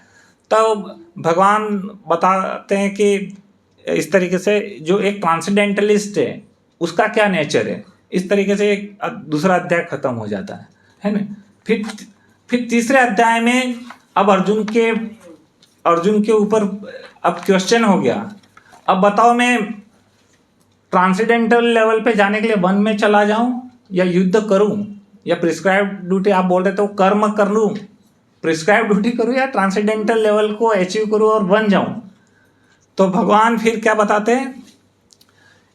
तब भगवान बताते हैं कि इस तरीके से जो एक ट्रांसेंडेंटलिस्ट है उसका क्या नेचर है। इस तरीके से एक दूसरा अध्याय खत्म हो जाता है ना। फिर तीसरे अध्याय में अब अर्जुन के ऊपर अब क्वेश्चन हो गया, अब बताओ मैं ट्रांसेंडेंटल लेवल पे जाने के लिए वन में चला जाऊं या युद्ध करूं या प्रिस्क्राइब ड्यूटी, आप बोल रहे तो कर्म कर लूं, प्रिस्क्राइब ड्यूटी करूं या ट्रांसेंडेंटल लेवल को अचीव करूं और बन जाऊं। तो भगवान फिर क्या बताते हैं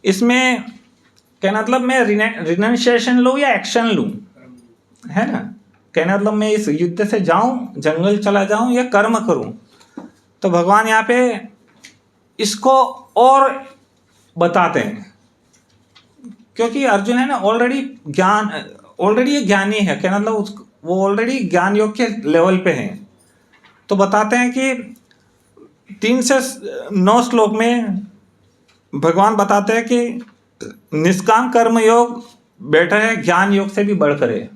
इसमें, कहना मतलब मैं रिनंसिएशन लूं या एक्शन लूं, है ना। कहना मतलब मैं इस युद्ध से जाऊं, जंगल चला जाऊं या कर्म करूं। तो भगवान यहाँ पे इसको और बताते हैं, क्योंकि अर्जुन है ना ऑलरेडी ये ज्ञानी है, कहना मतलब वो ऑलरेडी ज्ञान योग के लेवल पे हैं। तो बताते हैं कि 3 से 9 श्लोक में भगवान बताते हैं कि निष्काम कर्म योग बेटर है, ज्ञान योग से भी बढ़कर है।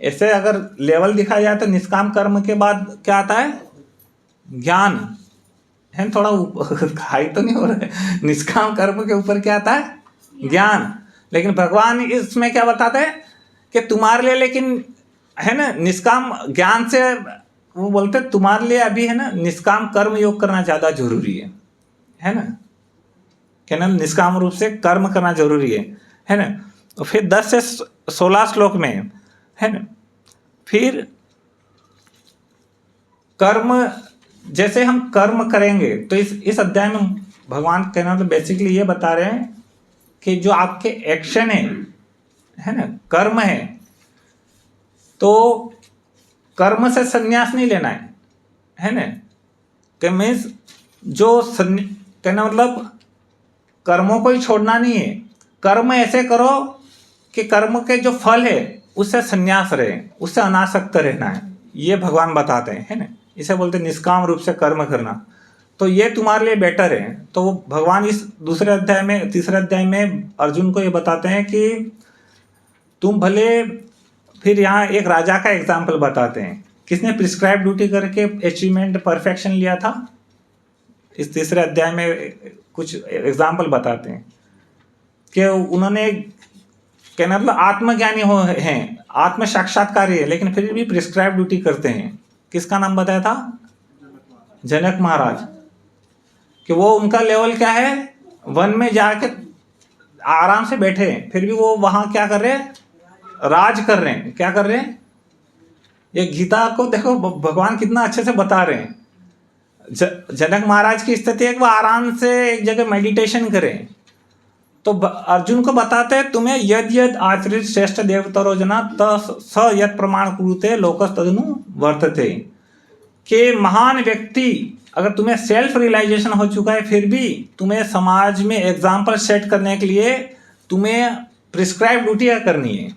ऐसे अगर लेवल दिखा जाए तो निष्काम कर्म के बाद क्या आता है? ज्ञान है। थोड़ा हाई तो नहीं हो रहा है। निष्काम कर्म के ऊपर क्या आता है? ज्ञान। लेकिन भगवान इसमें क्या बताते हैं कि तुम्हारे लिए, लेकिन है ना, निष्काम ज्ञान से वो बोलते तुम्हारे लिए अभी है ना निष्काम कर्म योग करना ज्यादा जरूरी है ना, क्या ना, निष्काम रूप से कर्म करना जरूरी है ना। तो फिर 10 से 16 श्लोक में है ना, फिर कर्म, जैसे हम कर्म करेंगे तो इस अध्याय में भगवान कहना तो बेसिकली ये बता रहे हैं कि जो आपके एक्शन है ना, कर्म है, तो कर्म से संन्यास नहीं लेना है ना। कि मीन्स जो कहना मतलब कर्मों को ही छोड़ना नहीं है, कर्म ऐसे करो कि कर्म के जो फल है उससे संन्यास रहे, उससे अनासक्त रहना है, ये भगवान बताते हैं, है ना। इसे बोलते निष्काम रूप से कर्म करना, तो ये तुम्हारे लिए बेटर है। तो भगवान इस दूसरे अध्याय में, तीसरे अध्याय में अर्जुन को ये बताते हैं कि तुम भले, फिर यहाँ एक राजा का एग्जाम्पल बताते हैं, किसने प्रिस्क्राइब ड्यूटी करके अचीवमेंट परफेक्शन लिया था। इस तीसरे अध्याय में कुछ एग्जाम्पल बताते हैं कि उन्होंने, कहना मतलब आत्मज्ञानी हो हैं, आत्म साक्षात्कारी है, लेकिन फिर भी प्रिस्क्राइब ड्यूटी करते हैं। किसका नाम बताया था? जनक महाराज। कि वो उनका लेवल क्या है, वन में जाके आराम से बैठे हैं, फिर भी वो वहां क्या कर रहे हैं? राज कर रहे हैं। क्या कर रहे हैं? ये गीता को देखो भगवान कितना अच्छे से बता रहे हैं। जनक महाराज की स्थिति है कि वो आराम से एक जगह मेडिटेशन करें, तो अर्जुन को बताते हैं तुम्हें यद यद आचरित श्रेष्ठ देवतरो जना स यद प्रमाण कुरुते लोकस तदनु वर्तते। कि महान व्यक्ति, अगर तुम्हें सेल्फ रियलाइजेशन हो चुका है, फिर भी तुम्हें समाज में एग्जाम्पल सेट करने के लिए तुम्हें प्रिस्क्राइब ड्यूटियाँ करनी है।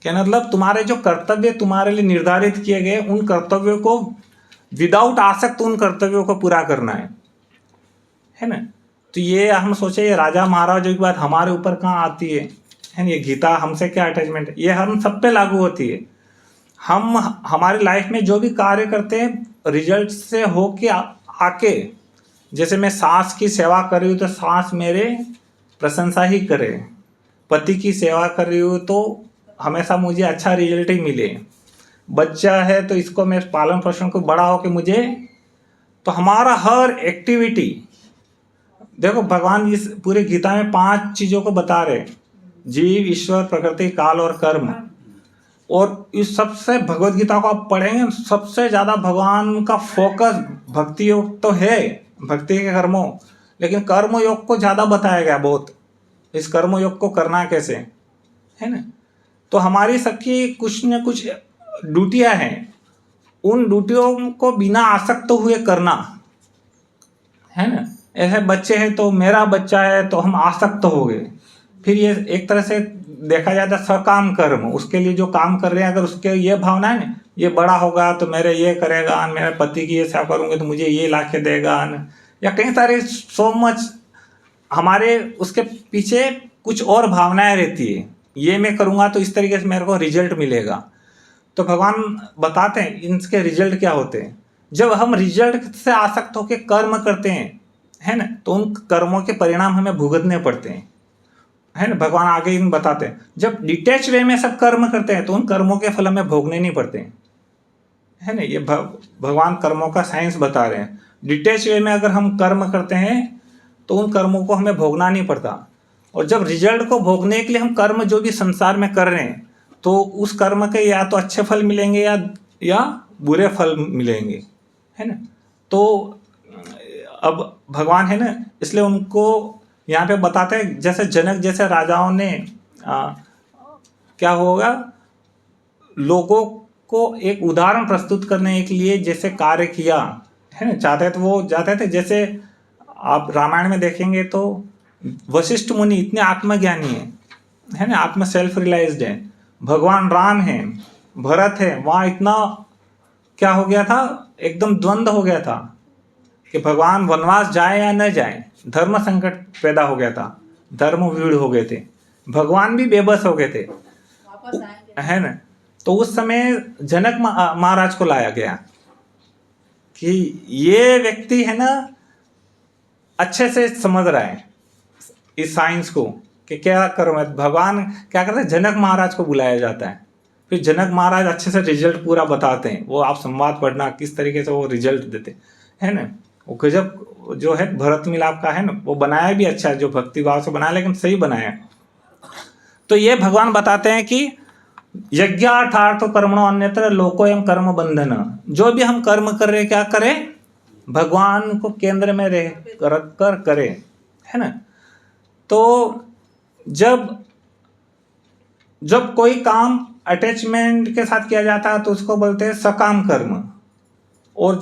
क्या मतलब तुम्हारे जो कर्तव्य तुम्हारे लिए निर्धारित किए गए, उन कर्तव्यों को विदाउट आसक्त उन कर्तव्यों को पूरा करना है ना। तो ये हम सोचे ये राजा महाराजों की बात हमारे ऊपर कहाँ आती है ना। ये गीता हमसे क्या अटैचमेंट है, ये हम सब पे लागू होती है। हम हमारी लाइफ में जो भी कार्य करते हैं रिजल्ट से हो के आके, जैसे मैं सांस की सेवा कर रही हूँ तो सांस मेरे प्रशंसा ही करे, पति की सेवा कर रही हूँ तो हमेशा मुझे अच्छा रिजल्ट ही मिले, बच्चा है तो इसको मैं पालन पोषण को बड़ा हो के मुझे, तो हमारा हर एक्टिविटी, देखो भगवान इस पूरे गीता में 5 चीज़ों को बता रहे, जीव, ईश्वर, प्रकृति, काल और कर्म। और इस सबसे भगवत गीता को आप पढ़ेंगे, सबसे ज़्यादा भगवान का फोकस भक्ति योग तो है, भक्ति के कर्मों, लेकिन कर्म योग को ज़्यादा बताया गया बहुत। इस कर्म योग को करना कैसे है ना। तो हमारी सबकी कुछ न कुछ ड्यूटियाँ हैं, उन ड्यूटियों को बिना आसक्त हुए करना है ना। ऐसे बच्चे हैं तो मेरा बच्चा है तो हम आसक्त हो गए, फिर ये एक तरह से देखा जाता है सकाम कर्म, उसके लिए जो काम कर रहे हैं, अगर उसके ये भावना है ना, ये बड़ा होगा तो मेरे ये करेगा, मेरे पति की ये सेवा करूँगे तो मुझे ये ला के देगा, या कई सारे सो मच हमारे उसके पीछे कुछ और भावनाएं रहती है, ये मैं करूँगा तो इस तरीके से मेरे को रिजल्ट मिलेगा। तो भगवान बताते हैं इनके रिजल्ट क्या होते हैं। जब हम रिजल्ट से आसक्त होकर कर्म करते हैं है ना, तो उन कर्मों के परिणाम हमें भुगतने पड़ते हैं है ना। भगवान आगे इन बताते हैं जब डिटैच वे में सब कर्म करते हैं तो उन कर्मों के फल हमें भोगने नहीं पड़ते है ना। ये भगवान कर्मों का साइंस बता रहे हैं। डिटैच वे में अगर हम कर्म करते हैं तो उन कर्मों को हमें भोगना नहीं पड़ता, और जब रिजल्ट को भोगने के लिए हम कर्म जो भी संसार में कर रहे हैं तो उस कर्म के या तो अच्छे फल मिलेंगे या बुरे फल मिलेंगे है ना। तो अब भगवान है ना, इसलिए उनको यहाँ पे बताते हैं जैसे जनक जैसे राजाओं ने क्या होगा, लोगों को एक उदाहरण प्रस्तुत करने के लिए जैसे कार्य किया है ना, चाहते तो वो जाते थे। जैसे आप रामायण में देखेंगे तो वशिष्ठ मुनि इतने आत्मज्ञानी है ना, आत्म सेल्फ रियलाइज्ड है। भगवान राम है, भरत है, वहाँ इतना क्या हो गया था, एकदम द्वंद्व हो गया था कि भगवान वनवास जाए या न जाए, धर्म संकट पैदा हो गया था, धर्म विरुद्ध हो गए थे, भगवान भी बेबस हो गए थे है ना। तो उस समय जनक महाराज को लाया गया कि ये व्यक्ति है ना अच्छे से समझ रहा है इस साइंस को कि क्या करूँ मैं। भगवान क्या करते हैं, जनक महाराज को बुलाया जाता है, फिर जनक महाराज अच्छे से रिजल्ट पूरा बताते हैं। वो आप संवाद पढ़ना किस तरीके से वो रिजल्ट देते है ना। वो गजब जो है भरत मिलाप का है ना, वो बनाया भी अच्छा है, जो भक्ति भाव से बनाया लेकिन सही बनाया। तो ये भगवान बताते हैं कि यज्ञार्थार्थो कर्मणो अन्यत्र लोकोयम कर्म बंधन। जो भी हम कर्म कर रहे क्या करें, भगवान को केंद्र में रह कर करें, है ना। तो जब कोई काम अटैचमेंट के साथ किया जाता है तो उसको बोलते हैं सकाम कर्म। और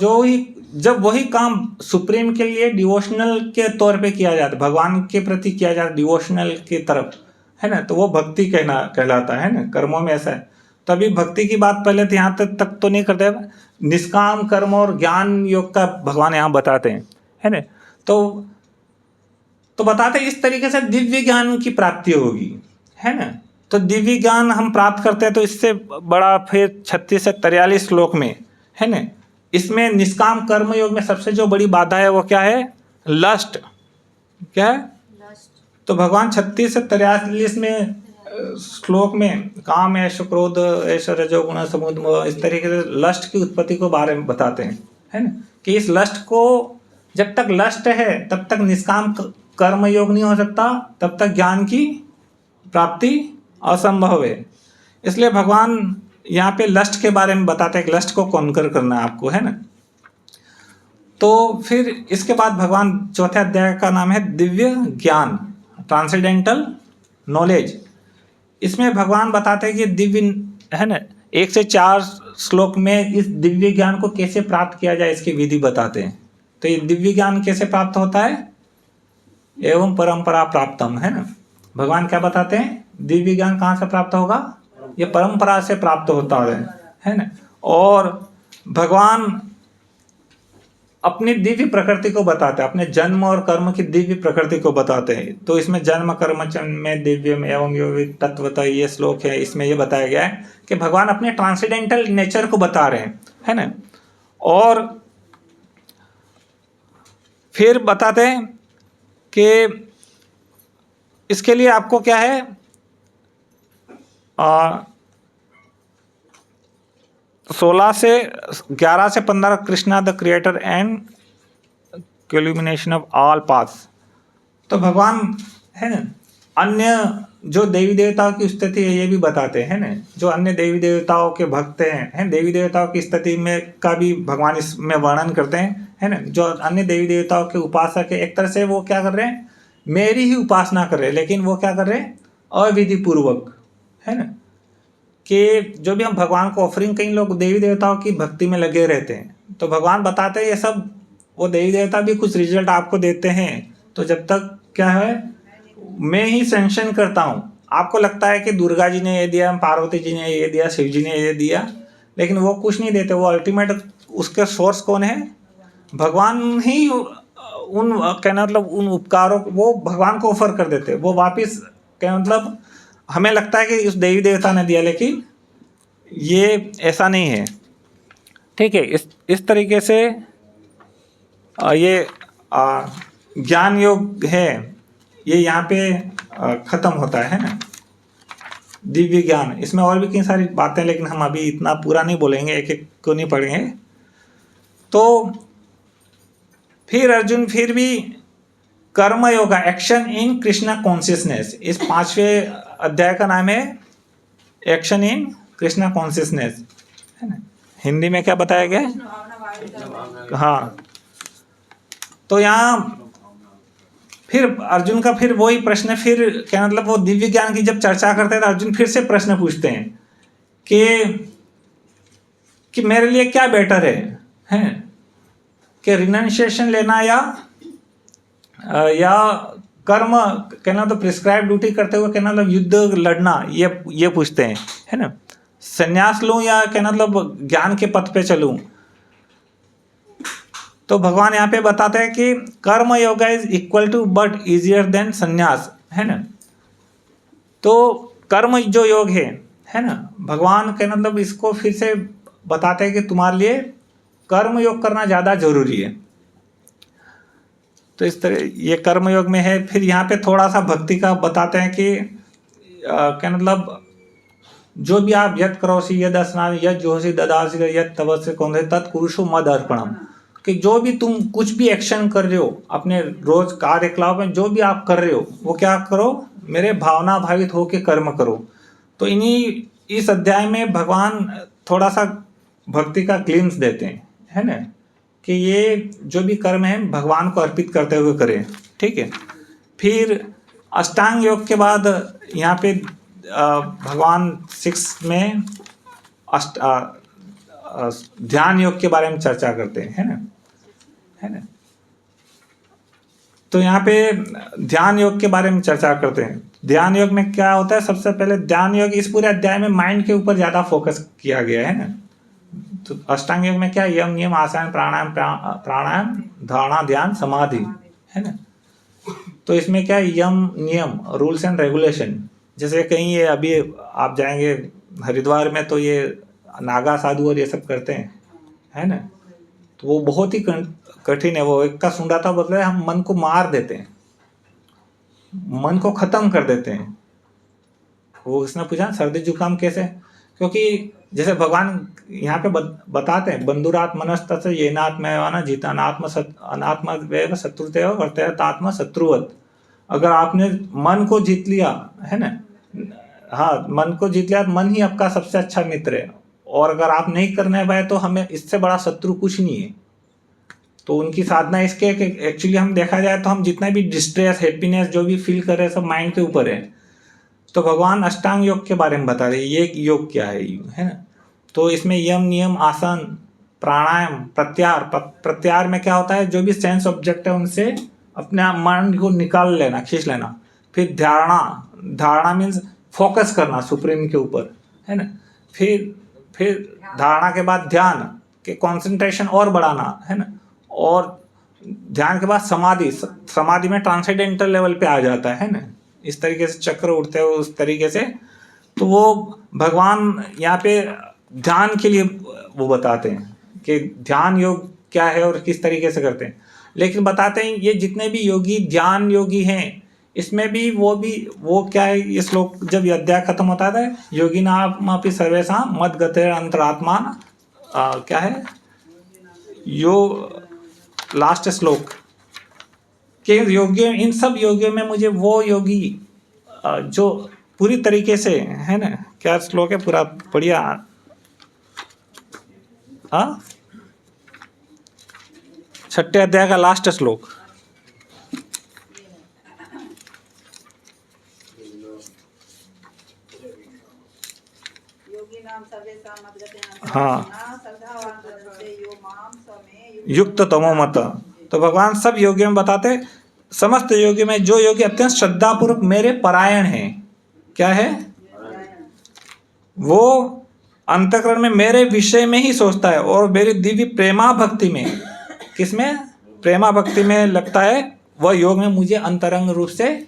जब वही काम सुप्रीम के लिए डिवोशनल के तौर पे किया जाता है, भगवान के प्रति किया जाता है डिवोशनल की तरफ, है ना, तो वो भक्ति कहलाता है ना। कर्मों में ऐसा है। तो अभी भक्ति की बात पहले तो यहाँ तक तो नहीं करते, निष्काम कर्म और ज्ञान योग का भगवान यहाँ बताते हैं, है ना। तो बताते इस तरीके से दिव्य ज्ञान की प्राप्ति होगी, है ना। तो दिव्य ज्ञान हम प्राप्त करते हैं तो इससे बड़ा फिर 36 से 43 श्लोक में, है ना, इसमें निष्काम कर्म योग में सबसे जो बड़ी बाधा है वो क्या है, लस्ट। क्या है लस्ट। तो भगवान 36 से 43 में श्लोक में काम ऐश क्रोध ऐश रजोगुण समुद्र इस तरीके से लस्ट की उत्पत्ति को बारे में बताते हैं, है ना, कि इस लस्ट को जब तक लस्ट है तब तक निष्काम कर्म योग नहीं हो सकता, तब तक ज्ञान की प्राप्ति असंभव है। इसलिए भगवान यहाँ पे लस्ट के बारे में बताते हैं कि लस्ट को कॉन्कर करना है आपको, है ना। तो फिर इसके बाद भगवान चौथे अध्याय का नाम है दिव्य ज्ञान, ट्रांसेंडेंटल नॉलेज। इसमें भगवान बताते हैं कि दिव्य, है ना, 1 से 4 श्लोक में इस दिव्य ज्ञान को कैसे प्राप्त किया जाए इसकी विधि बताते हैं। तो ये दिव्य ज्ञान कैसे प्राप्त होता है, एवं परंपरा प्राप्तम, है ना। भगवान क्या बताते हैं, दिव्य ज्ञान कहाँ से प्राप्त होगा, ये परंपरा से प्राप्त होता है ना। और भगवान अपनी दिव्य प्रकृति को बताते हैं, अपने जन्म और कर्म की दिव्य प्रकृति को बताते हैं। तो इसमें जन्म कर्म में दिव्य में एवं योगिक तत्वतः ये श्लोक है, इसमें ये बताया गया है कि भगवान अपने ट्रांसेंडेंटल नेचर को बता रहे हैं, है ना। और फिर बताते हैं कि इसके लिए आपको क्या है, 11 से 15 Krishna the creator and culmination of all paths. तो भगवान, है ना, अन्य जो देवी देवताओं की स्थिति है ये भी बताते हैं ना। जो अन्य देवी देवताओं के भक्त हैं, देवी देवताओं की स्थिति में का भी भगवान इसमें वर्णन करते हैं, है ना। जो अन्य देवी देवताओं के उपासक है, एक तरह से वो क्या कर रहे हैं, मेरी ही उपासना कर रहे हैं, लेकिन वो क्या कर रहे हैं, अविधि पूर्वक, है ना। कि जो भी हम भगवान को ऑफरिंग, कई लोग देवी देवताओं की भक्ति में लगे रहते हैं, तो भगवान बताते हैं ये सब वो देवी देवता भी कुछ रिजल्ट आपको देते हैं। तो जब तक क्या है, मैं ही सैंक्शन करता हूँ। आपको लगता है कि दुर्गा जी ने ये दिया, पार्वती जी ने ये दिया, शिव जी ने ये दिया, लेकिन वो कुछ नहीं देते। वो अल्टीमेट उसके सोर्स कौन है, भगवान ही। उन कहना मतलब उन उपकारों को वो भगवान को ऑफर कर देते, वो वापस क्या मतलब हमें लगता है कि उस देवी देवता ने दिया, लेकिन ये ऐसा नहीं है, ठीक है। इस तरीके से ये ज्ञान योग है, ये यहाँ पे ख़त्म होता है ना, दिव्य ज्ञान। इसमें और भी कई सारी बातें, लेकिन हम अभी इतना पूरा नहीं बोलेंगे, एक एक को नहीं पढ़ेंगे। तो फिर अर्जुन फिर भी कर्म yoga, action in Krishna consciousness, इस 5वें अध्याय का नाम है एक्शन इन कृष्णा कॉन्शियसनेस, है ना। हिंदी में क्या बताया गया, हाँ। तो यहाँ फिर अर्जुन का फिर वही प्रश्न, फिर क्या मतलब वो दिव्य ज्ञान की जब चर्चा करते हैं तो अर्जुन फिर से प्रश्न पूछते हैं कि मेरे लिए क्या बेटर है कि रिनाउंसिएशन लेना या कर्म, कहना तो प्रिस्क्राइब ड्यूटी करते हुए कहना मतलब युद्ध लड़ना, ये पूछते हैं, है ना। संन्यास लूं या कहना मतलब ज्ञान के पथ पे चलूं। तो भगवान यहाँ पे बताते हैं कि karma yoga is equal to but easier than sannyas, है ना। तो कर्म जो योग है है ना। भगवान के मतलब इसको फिर से बताते हैं कि तुम्हारे लिए कर्म योग करना ज़्यादा जरूरी है। तो इस तरह ये कर्म योग में है। फिर यहाँ पे थोड़ा सा भक्ति का बताते हैं कि क्या मतलब जो भी आप यद करोसी यद स्नान यद जोशी ददासी यद तपस्या कौन है तत्कुरुषु मद अर्पणम, कि जो भी तुम कुछ भी एक्शन कर रहे हो अपने रोज कार्यकलाप में, जो भी आप कर रहे हो वो क्या करो, मेरे भावना भावित होकर कर्म करो। तो इन्हीं इस अध्याय में भगवान थोड़ा सा भक्ति का क्लिम्स देते हैं, है ना, कि ये जो भी कर्म है भगवान को अर्पित करते हुए करें। ठीक है। फिर अष्टांग योग के बाद यहाँ पे भगवान 6 में ध्यान योग के बारे में चर्चा करते हैं, है ना, है ना। तो यहाँ पे ध्यान योग के बारे में चर्चा करते हैं। ध्यान योग में क्या होता है, सबसे पहले ध्यान योग इस पूरे अध्याय में माइंड के ऊपर ज्यादा फोकस किया गया है ना। तो अष्टांग योग में क्या, यम नियम आसन प्राणायाम धारणा ध्यान समाधि, है ना। तो इसमें क्या है, यम नियम रूल्स एंड रेगुलेशन। जैसे कहीं ये अभी आप जाएंगे हरिद्वार में तो ये नागा साधु और ये सब करते हैं, है ना। तो वो बहुत ही कठिन है। वो एक का सुंडाता बदले हम मन को मार देते हैं, मन को खत्म कर देते हैं। वो इसने पूछा सर्दी जुकाम कैसे, क्योंकि जैसे भगवान यहाँ पे बताते हैं बंधुरात्मनस्त ये नात्म जीता अनात्म शत्रुतेव वर्तयत आत्मा शत्रुवत। अगर आपने मन को जीत लिया, है ना, हाँ मन को जीत लिया, मन ही आपका सबसे अच्छा मित्र है। और अगर आप नहीं करने पाए तो हमें इससे बड़ा शत्रु कुछ नहीं है। तो उनकी साधना इसके एक्चुअली हम देखा जाए तो हम जितना भी डिस्ट्रेस हैप्पीनेस जो भी फील कर रहे हैं सब माइंड के ऊपर है। तो भगवान अष्टांग योग के बारे में बता रहे हैं, ये योग क्या है ना। तो इसमें यम नियम आसन प्राणायाम प्रत्याहार, प्रत्याहार में क्या होता है, जो भी सेंस ऑब्जेक्ट है उनसे अपने माइंड को निकाल लेना, खींच लेना। फिर धारणा, धारणा मीन्स फोकस करना सुप्रीम के ऊपर, है ना। फिर धारणा के बाद ध्यान के कंसंट्रेशन और बढ़ाना, है ना। और ध्यान के बाद समाधि, समाधि में ट्रांसेंडेंटल लेवल पे आ जाता है ना। इस तरीके से चक्र उठते हो उस तरीके से। तो वो भगवान यहाँ पे ध्यान के लिए वो बताते हैं कि ध्यान योग क्या है और किस तरीके से करते हैं। लेकिन बताते हैं ये जितने भी योगी ध्यान योगी हैं इसमें भी वो क्या है, ये श्लोक जब ये अध्याय खत्म होता है योगी नापि सर्वेशा मद गते अंतरात्मा, क्या है यो लास्ट श्लोक के योगियों, इन सब योगियों में मुझे वो योगी जो पूरी तरीके से, है ना, क्या श्लोक है पूरा बढ़िया, हाँ 6ठे अध्याय का लास्ट श्लोक। हाँ युक्त तमो मत। तो भगवान सब योगियों में बताते, समस्त योगियों में जो योगी अत्यंत श्रद्धापूर्वक मेरे परायण हैं, क्या है वो अंतःकरण में मेरे विषय में ही सोचता है और मेरी दिव्य प्रेमा भक्ति में, किसमें प्रेमा भक्ति में लगता है, वह योग में मुझे अंतरंग रूप से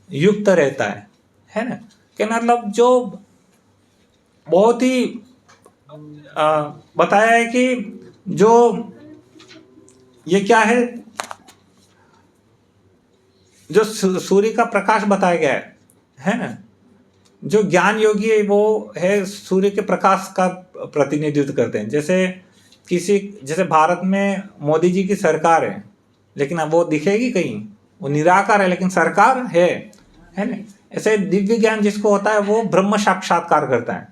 युक्त रहता है ना। कि मतलब जो बहुत ही बताया है कि जो ये क्या है, जो सूर्य का प्रकाश बताया गया है ना। जो ज्ञान योगी है वो है सूर्य के प्रकाश का प्रतिनिधित्व करते हैं। जैसे भारत में मोदी जी की सरकार है लेकिन अब वो दिखेगी कहीं, वो निराकार है लेकिन सरकार है ना। ऐसे दिव्य ज्ञान जिसको होता है वो ब्रह्म साक्षात्कार करता है।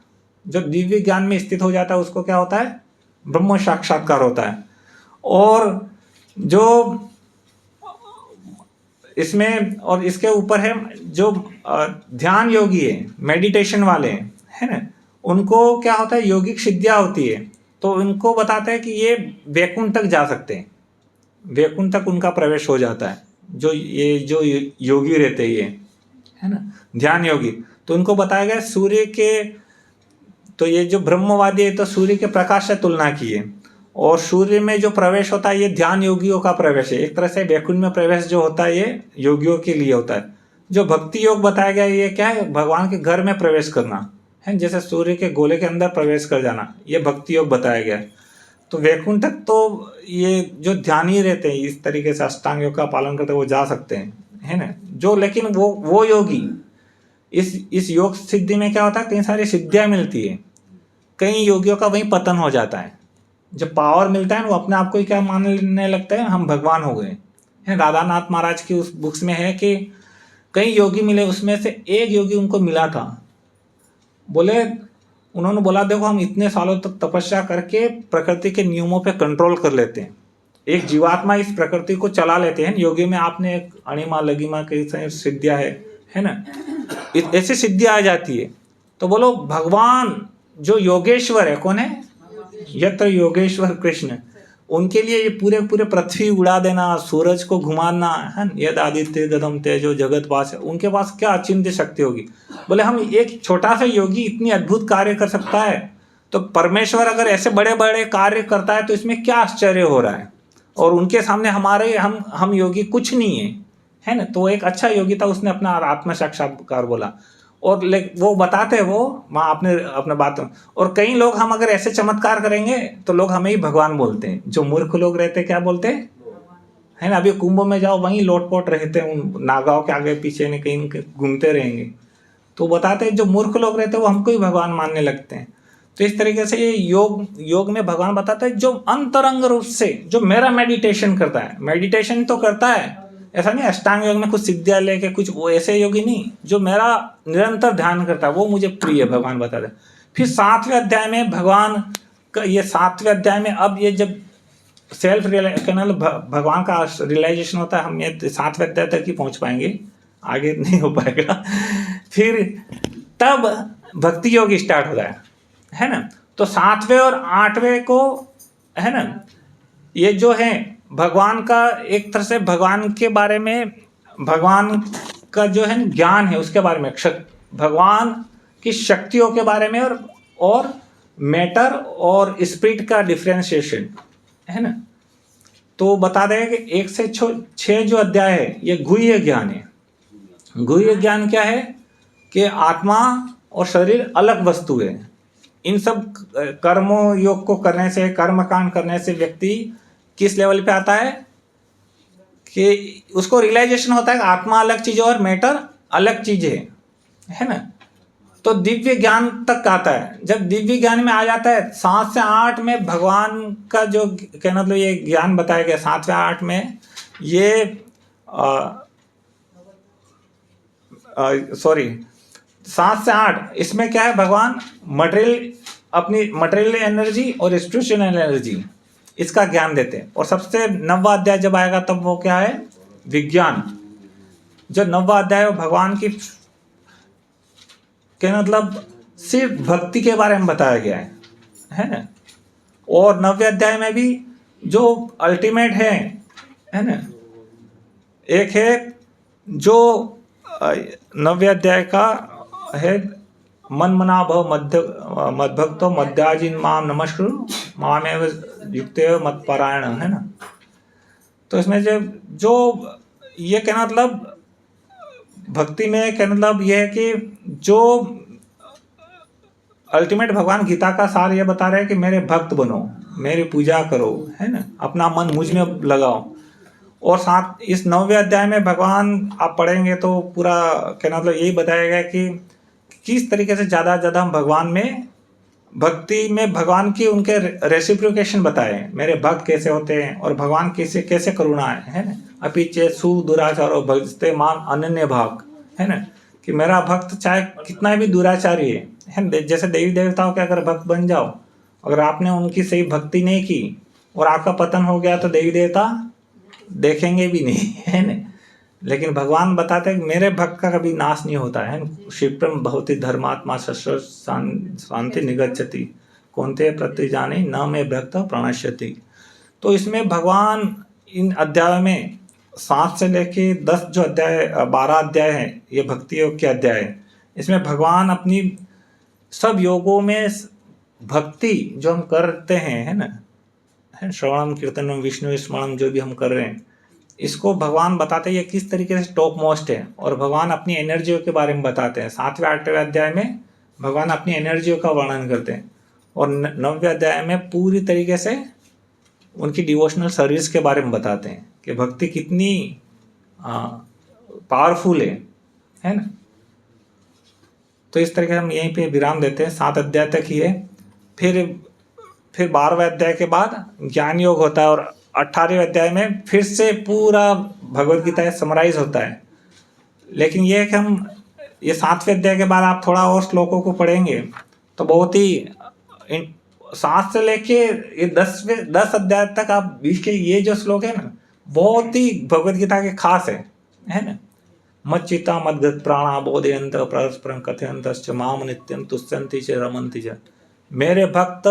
जो दिव्य ज्ञान में स्थित हो जाता है उसको क्या होता है, ब्रह्म साक्षात्कार होता है। और जो इसमें और इसके ऊपर है जो ध्यान योगी है, मेडिटेशन वाले हैं, है ना, उनको क्या होता है, योगिक सिद्धियां होती है। तो उनको बताते हैं कि ये वैकुंठ तक जा सकते हैं, वैकुंठ तक उनका प्रवेश हो जाता है। जो योगी रहते हैं ये, है ना, ध्यान योगी। तो उनको बताया गया सूर्य के, तो ये जो ब्रह्मवादी है तो सूर्य के प्रकाश से तुलना की है। और सूर्य में जो प्रवेश होता है ये ध्यान योगियों का प्रवेश है। एक तरह से वैकुंठ में प्रवेश जो होता है ये योगियों के लिए होता है। जो भक्ति योग बताया गया ये क्या है, भगवान के घर में प्रवेश करना, है, जैसे सूर्य के गोले के अंदर प्रवेश कर जाना, ये भक्ति योग बताया गया है। तो वैकुंठ तक तो ये जो ध्यानी रहते हैं इस तरीके से अष्टांग योग का पालन करते वो जा सकते हैं, है ना। जो लेकिन वो योगी इस योग सिद्धि में क्या होता है, कई सारी सिद्धियां मिलती है, कई योगियों का वहीं पतन हो जाता है। जब पावर मिलता है ना, वो अपने आप को ही क्या मानने लगता है, हम भगवान हो गए हैं। राधानाथ महाराज की उस बुक्स में है कि कई योगी मिले, उसमें से एक योगी उनको मिला था, उन्होंने बोला देखो हम इतने सालों तक तपस्या करके प्रकृति के नियमों पे कंट्रोल कर लेते हैं, एक जीवात्मा इस प्रकृति को चला लेते हैं। योगी में आपने एक अणिमा लगिमा कई सारी सिद्धियां है ना, ऐसी सिद्धि आ जाती है। तो बोलो भगवान जो योगेश्वर है, कौन है, यत्र योगेश्वर कृष्ण, उनके लिए ये पूरे पूरे पृथ्वी उड़ा देना, सूरज को घुमाना है, यद आदित्य गदम तेजो जगत वास, उनके पास क्या अचिंत्य शक्ति होगी। बोले हम एक छोटा सा योगी इतनी अद्भुत कार्य कर सकता है, तो परमेश्वर अगर ऐसे बड़े बड़े कार्य करता है तो इसमें क्या आश्चर्य हो रहा है, और उनके सामने हमारे हम योगी कुछ नहीं है ना। तो एक अच्छा योगी था, उसने अपना आत्म साक्षात्कार बोला, और वो बताते हैं वो वहाँ अपने बात में। और कई लोग हम अगर ऐसे चमत्कार करेंगे तो लोग हमें ही भगवान बोलते हैं। जो मूर्ख लोग रहते हैं क्या बोलते हैं, है ना, अभी कुंभ में जाओ वहीं लोटपोट रहते हैं, उन नागाओं के आगे पीछे नहीं कहीं घूमते रहेंगे। तो बताते हैं जो मूर्ख लोग रहते हैं वो हमको ही भगवान मानने लगते हैं। तो इस तरीके से ये योग में भगवान बताता है जो अंतरंग रूप से जो मेरा मेडिटेशन करता है, मेडिटेशन तो करता है, ऐसा नहीं अष्टांग योग में कुछ सिद्धियां लेके कुछ वो ऐसे योगी नहीं, जो मेरा निरंतर ध्यान करता है वो मुझे प्रिय है, भगवान बताते हैं। फिर 7वें अध्याय में भगवान का ये 7वें अध्याय में अब ये जब सेल्फ भगवान का रियलाइजेशन होता है, हम ये 7वें अध्याय तक ही पहुंच पाएंगे, आगे नहीं हो पाएगा। फिर तब भक्ति योग स्टार्ट होता है ना। तो 7वें और 8वें को है ना, ये जो है भगवान का एक तरह से भगवान के बारे में, भगवान का जो है ज्ञान है उसके बारे में, भगवान की शक्तियों के बारे में, और मैटर और स्पिरिट का डिफरेंशिएशन है ना। तो बता दें कि 1 से 6 जो अध्याय है ये गुह्य ज्ञान है। गुह्य ज्ञान क्या है कि आत्मा और शरीर अलग वस्तु है। इन सब कर्मों योग को करने से, कर्मकांड करने से व्यक्ति किस लेवल पे आता है कि उसको रियलाइजेशन होता है कि आत्मा अलग चीज है और मैटर अलग चीज है ना। तो दिव्य ज्ञान तक आता है। जब दिव्य ज्ञान में आ जाता है 7 से 8 में भगवान का जो कहना मतलब ये ज्ञान बताया गया 7 से 8 में, ये 7 से 8 इसमें क्या है, भगवान अपनी मटेरियल एनर्जी और स्पिरिचुअल एनर्जी इसका ज्ञान देते हैं। और सबसे 9वां अध्याय जब आएगा तब वो क्या है, विज्ञान। जो 9वां अध्याय है भगवान की क्या मतलब सिर्फ भक्ति के बारे में बताया गया है ना। और 9वें अध्याय में भी जो अल्टीमेट है ना, एक है जो 9वें अध्याय का है, मन मना भव मद्भक्तो मध्याजिन माम नमस्कुरु मामेव युक्तेव मत पारायण, है ना। तो इसमें जो ये कहना मतलब भक्ति में कहना मतलब ये है कि जो अल्टीमेट भगवान गीता का सार ये बता रहे हैं कि मेरे भक्त बनो, मेरी पूजा करो, है ना, अपना मन मुझ में लगाओ। और साथ इस 9वें अध्याय में भगवान आप पढ़ेंगे तो पूरा कहना मतलब यही बताया गया कि किस तरीके से ज़्यादा ज़्यादा हम भगवान में, भक्ति में भगवान की उनके रेसिप्रोकेशन बताए, मेरे भक्त कैसे होते हैं और भगवान कैसे करुणा है ना। अपि चेत सुदुराचारो भजते माम अनन्य भाग, है ना, कि मेरा भक्त चाहे कितना भी दुराचारी है, जैसे देवी देवताओं के अगर भक्त बन जाओ, अगर आपने उनकी सही भक्ति नहीं की और आपका पतन हो गया तो देवी देवता देखेंगे भी नहीं, है ना। लेकिन भगवान बताते हैं कि मेरे भक्त का कभी नाश नहीं होता है। क्षिप्रम भवति धर्मात्मा शश्वत शांति निगच्छति कौन्तेय प्रतिजाने न मे भक्त प्रणश्यति। तो इसमें भगवान इन अध्यायों में 7 से लेके 10 जो अध्याय 12 अध्याय है, ये भक्ति योग के अध्याय है। इसमें भगवान अपनी सब योगों में भक्ति जो हम करते हैं, है ना, श्रवणम कीर्तनम विष्णु स्मरणम जो भी हम कर रहे हैं, इसको भगवान बताते हैं ये किस तरीके से टॉप मोस्ट है। और भगवान अपनी एनर्जियों के बारे में बताते हैं। 7वें 8वें अध्याय में भगवान अपनी एनर्जियों का वर्णन करते हैं। और 9वें अध्याय में पूरी तरीके से उनकी डिवोशनल सर्विस के बारे में बताते हैं कि भक्ति कितनी पावरफुल है ना। तो इस तरीके हम यहीं पे विराम देते हैं, 7 अध्याय तक ही है। फिर 12वें अध्याय के बाद ज्ञान योग होता है और 18वें अध्याय में फिर से पूरा भगवद गीता समराइज होता है। लेकिन ये है कि हम ये 7वें अध्याय के बाद आप थोड़ा और श्लोकों को पढ़ेंगे तो बहुत ही 7 से लेके ये 10 अध्याय तक आप बीच के ये जो श्लोक है ना, बहुत ही भगवद गीता के खास है ना। मच्चिता मद्गत प्राणा बोधयंत परस्परं कथयन्तश्च माम नित्यं तुष्यन्ति च रमन्ति च। मेरे भक्त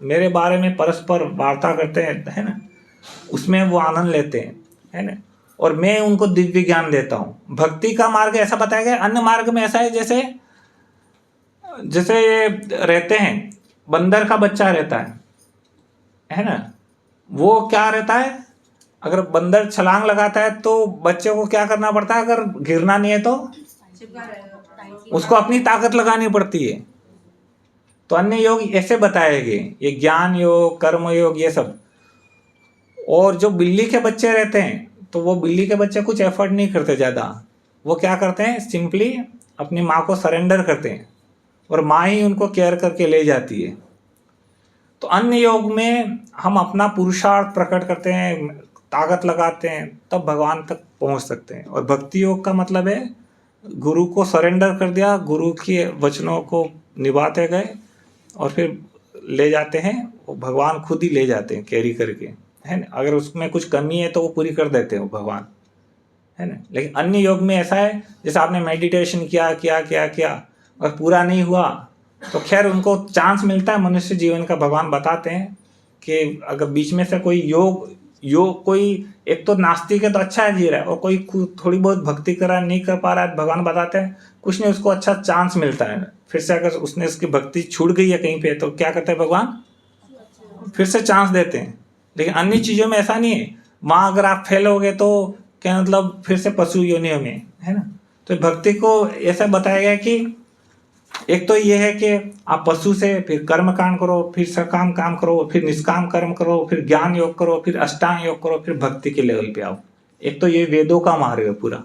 मेरे बारे में परस्पर वार्ता करते हैं, है ना, उसमें वो आनंद लेते हैं, है ना, और मैं उनको दिव्य ज्ञान देता हूँ। भक्ति का मार्ग ऐसा बताया गया। अन्य मार्ग में ऐसा है जैसे ये रहते हैं, बंदर का बच्चा रहता है ना, वो क्या रहता है, अगर बंदर छलांग लगाता है तो बच्चे को क्या करना पड़ता है, अगर गिरना नहीं है तो उसको अपनी ताकत लगानी पड़ती है। तो अन्य योग ऐसे बताए गए, ये ज्ञान योग, कर्म योग, ये सब। और जो बिल्ली के बच्चे रहते हैं तो वो बिल्ली के बच्चे कुछ एफर्ट नहीं करते ज़्यादा, वो क्या करते हैं, सिंपली अपनी माँ को सरेंडर करते हैं और माँ ही उनको केयर करके ले जाती है। तो अन्य योग में हम अपना पुरुषार्थ प्रकट करते हैं, ताकत लगाते हैं, तब भगवान तक पहुंच सकते हैं। और भक्ति योग का मतलब है गुरु को सरेंडर कर दिया, गुरु के वचनों को निभाते गए और फिर ले जाते हैं, वो भगवान खुद ही ले जाते हैं कैरी करके, है ना। अगर उसमें कुछ कमी है तो वो पूरी कर देते हैं वो भगवान, है ना। लेकिन अन्य योग में ऐसा है, जैसे आपने मेडिटेशन किया और पूरा नहीं हुआ तो खैर उनको चांस मिलता है मनुष्य जीवन का। भगवान बताते हैं कि अगर बीच में से कोई योग कोई एक तो नास्तिक है तो अच्छा है जी रहा है, और कोई थोड़ी बहुत भक्ति कर रहा है, नहीं कर पा रहा है, भगवान बताते हैं कुछ नहीं, उसको अच्छा चांस मिलता है फिर से। अगर उसने उसकी भक्ति छूट गई है कहीं पे तो क्या करते हैं भगवान, फिर से चांस देते हैं। लेकिन अन्य चीज़ों में ऐसा नहीं है, वहाँ अगर आप फेल हो गए तो क्या मतलब फिर से पशु योनियों में, है ना। तो भक्ति को ऐसा बताया गया कि एक तो ये है कि आप पशु से फिर कर्म कांड करो, फिर सकाम काम करो, फिर निष्काम कर्म करो, फिर ज्ञान योग करो, फिर अष्टांग योग करो, फिर भक्ति के लेवल पे आओ। एक तो ये वेदों का मार्ग है पूरा।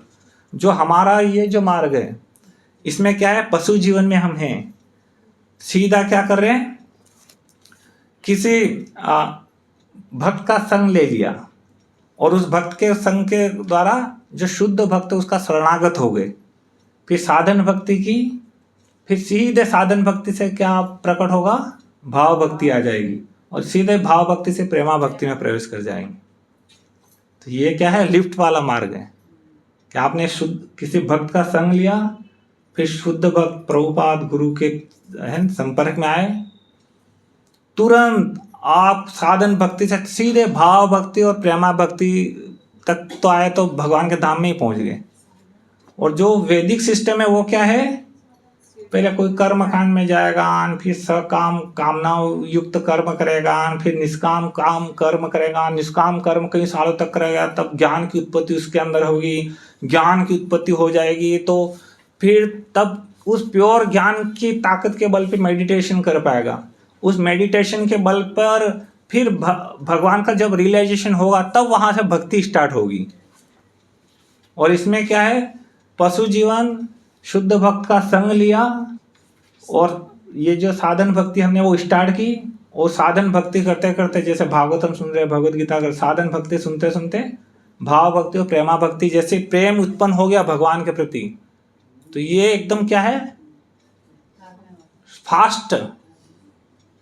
जो हमारा ये जो मार्ग है इसमें क्या है, पशु जीवन में हम हैं, सीधा क्या कर रहे हैं, किसी भक्त का संग ले लिया और उस भक्त के संग के द्वारा जो शुद्ध भक्त उसका शरणागत हो गए, फिर साधन भक्ति की, फिर सीधे साधन भक्ति से क्या प्रकट होगा, भाव भक्ति आ जाएगी, और सीधे भाव भक्ति से प्रेमा भक्ति में प्रवेश कर जाएंगे। तो ये क्या है, लिफ्ट वाला मार्ग है कि आपने शुद्ध किसी भक्त का संग लिया, फिर शुद्ध भक्त प्रभुपाद गुरु के संपर्क में आए, तुरंत आप साधन भक्ति से सीधे भाव भक्ति और प्रेमा भक्ति तक तो आए, तो भगवान के धाम में ही पहुंच गए। और जो वैदिक सिस्टम है वो क्या है, पहले कोई कर्म कांड में जाएगा, फिर सकाम कामना युक्त कर्म करेगा, फिर निष्काम काम कर्म करेगा, निष्काम कर्म कई सालों तक करेगा, तब ज्ञान की उत्पत्ति उसके अंदर होगी। ज्ञान की उत्पत्ति हो जाएगी तो फिर तब उस प्योर ज्ञान की ताकत के बल पे मेडिटेशन कर पाएगा। उस मेडिटेशन के बल पर फिर भगवान का जब रियलाइजेशन होगा तब वहाँ से भक्ति स्टार्ट होगी। और इसमें क्या है, पशु जीवन, शुद्ध भक्त का संग लिया, और ये जो साधन भक्ति हमने वो स्टार्ट की, और साधन भक्ति करते करते, जैसे भागवतम सुन रहे, भगवद गीता, अगर साधन भक्ति सुनते सुनते भाव भक्ति और प्रेमा भक्ति, जैसे प्रेम उत्पन्न हो गया भगवान के प्रति, तो ये एकदम क्या है, फास्ट।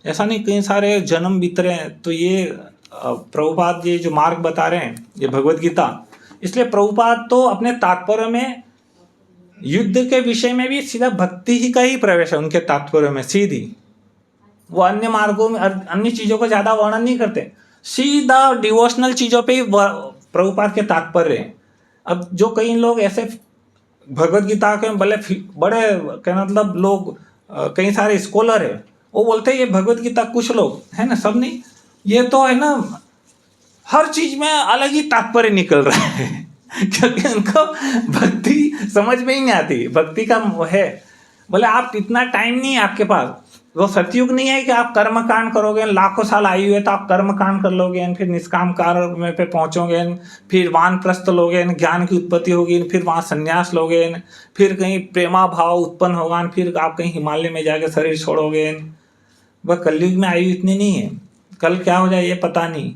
ऐसा नहीं कई सारे जन्म बीत रहे हैं। तो ये प्रभुपाद ये जो मार्ग बता रहे हैं, ये भगवद गीता, इसलिए प्रभुपाद तो अपने तात्पर्य में युद्ध के विषय में भी सीधा भक्ति ही का ही प्रवेश है उनके तात्पर्य में, सीधी। वो अन्य मार्गों में अन्य चीज़ों को ज़्यादा वर्णन नहीं करते, सीधा डिवोशनल चीज़ों पे ही प्रभुपाद के तात्पर्य हैं। अब जो कई लोग ऐसे भगवद गीता के बड़े क्या मतलब लोग, कई सारे स्कॉलर है, वो बोलते हैं ये भगवद गीता, कुछ लोग है ना, सब नहीं, ये तो है ना हर चीज़ में अलग ही तात्पर्य निकल रहा है क्योंकि उनको भक्ति समझ में ही नहीं आती। भक्ति का है बोले आप इतना टाइम नहीं है आपके पास, वो सतयुग नहीं है कि आप कर्म कांड करोगे, लाखों साल आयु है तो आप कर्म कांड कर लोगे, फिर निष्काम कार्य में पे पहुंचोगे, फिर वानप्रस्थ लोगे, ज्ञान की उत्पत्ति होगी, फिर वहाँ संन्यास लोगे, फिर कहीं प्रेमा भाव उत्पन्न होगा, फिर आप कहीं हिमालय में जाके शरीर छोड़ोगे। वह कलयुग में आयु इतनी नहीं है, कल क्या हो जाए ये पता नहीं।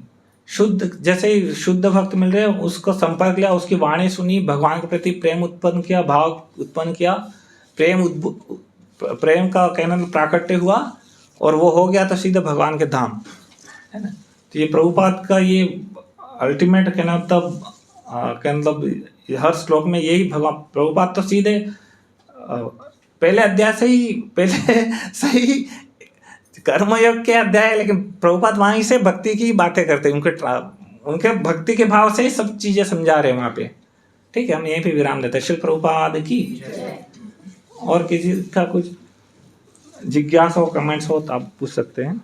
शुद्ध जैसे ही शुद्ध भक्त मिल रहे उसको संपर्क लिया, उसकी वाणी सुनी, भगवान के प्रति प्रेम उत्पन्न किया, भाव उत्पन्न किया, प्रेम का कहना प्राकट्य हुआ और वो हो गया तो सीधे भगवान के धाम, है ना। तो ये प्रभुपाद का ये अल्टीमेट कहना मतलब हर श्लोक में यही भगवान प्रभुपाद तो सीधे पहले अध्याय से ही पहले सही कर्मयोग के अध्याय, लेकिन प्रभुपाद वहीं से भक्ति की बातें करते हैं, उनके भक्ति के भाव से ही सब चीजें समझा रहे हैं वहाँ पे। ठीक है, हम यहीं पे विराम देते हैं। श्री प्रभुपाद की। और किसी का कुछ जिज्ञासा हो, कमेंट्स हो तो आप पूछ सकते हैं।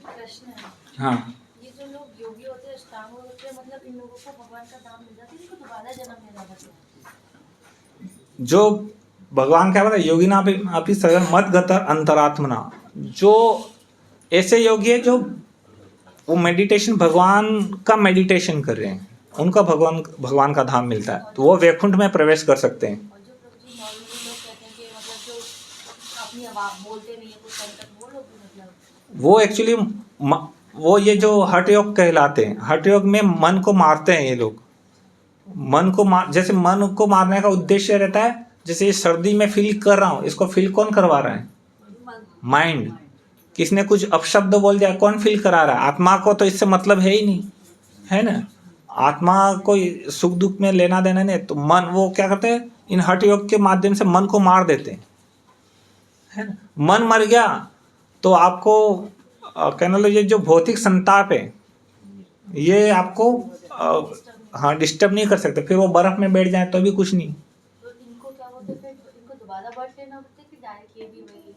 प्रश्न है। हाँ, ये जो लोग योगी होते हैं, अष्टांग होते हैं, मतलब इन लोगों को भगवान का धाम मिल जाता है, इनको दोबारा जन्म लेना पड़ता है? जो भगवान क्या बोला, योगिना अपि सगल मत गतर अंतरात्मना, जो ऐसे योगी है जो वो मेडिटेशन भगवान का मेडिटेशन कर रहे हैं, उनका भगवान का धाम मिलता है, तो वो वैकुंठ में प्रवेश कर सकते हैं। और जो प्रभु जी नॉर्मली लोग कहते हैं कि मतलब जो अपनी आवाज बोलते नहीं है कुछ टाइम तक, वो लोग भी मतलब वो एक्चुअली वो ये जो हठ योग कहलाते हैं, हठ योग में मन को मारते हैं ये लोग। मन को जैसे मन को मारने का उद्देश्य रहता है, जैसे इस सर्दी में फील कर रहा हूँ, इसको फील कौन करवा रहा है? माइंड। किसने कुछ अपशब्द बोल दिया, कौन फील करा रहा है? आत्मा को तो इससे मतलब है ही नहीं, है ना। आत्मा को सुख दुख में लेना देना नहीं, तो मन वो क्या करते हैं, इन हठ योग के माध्यम से मन को मार देते हैं, है ना। मन मर गया तो आपको कहना लो ये जो भौतिक संताप है ये आपको हाँ डिस्टर्ब नहीं कर सकते। फिर वो बर्फ में बैठ जाए तो भी कुछ नहीं। तो इनको क्या बोलते हैं, फिर इनको दोबारा बर्थ लेना होता है कि डायरेक्ट ये भी वही?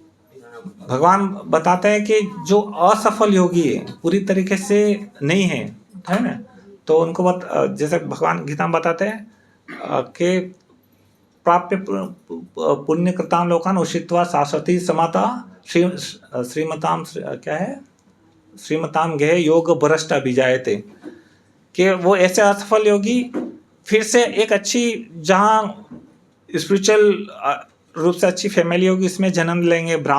भगवान बताते हैं कि जो असफल योगी है, पूरी तरीके से नहीं है, है ना, तो उनको जैसे भगवान गीता में बताते हैं कि प्राप्य पुण्य कृतान लोकान उषित्वा शाश्वती समाता श्रीमताम क्या है, श्रीमताम गेह योग भ्रष्ट अभिजायते, कि वो ऐसे असफल योगी फिर से एक अच्छी जहाँ स्पिरिचुअल रूप से अच्छी फैमिली होगी इसमें जन्म लेंगे, ब्राह्मण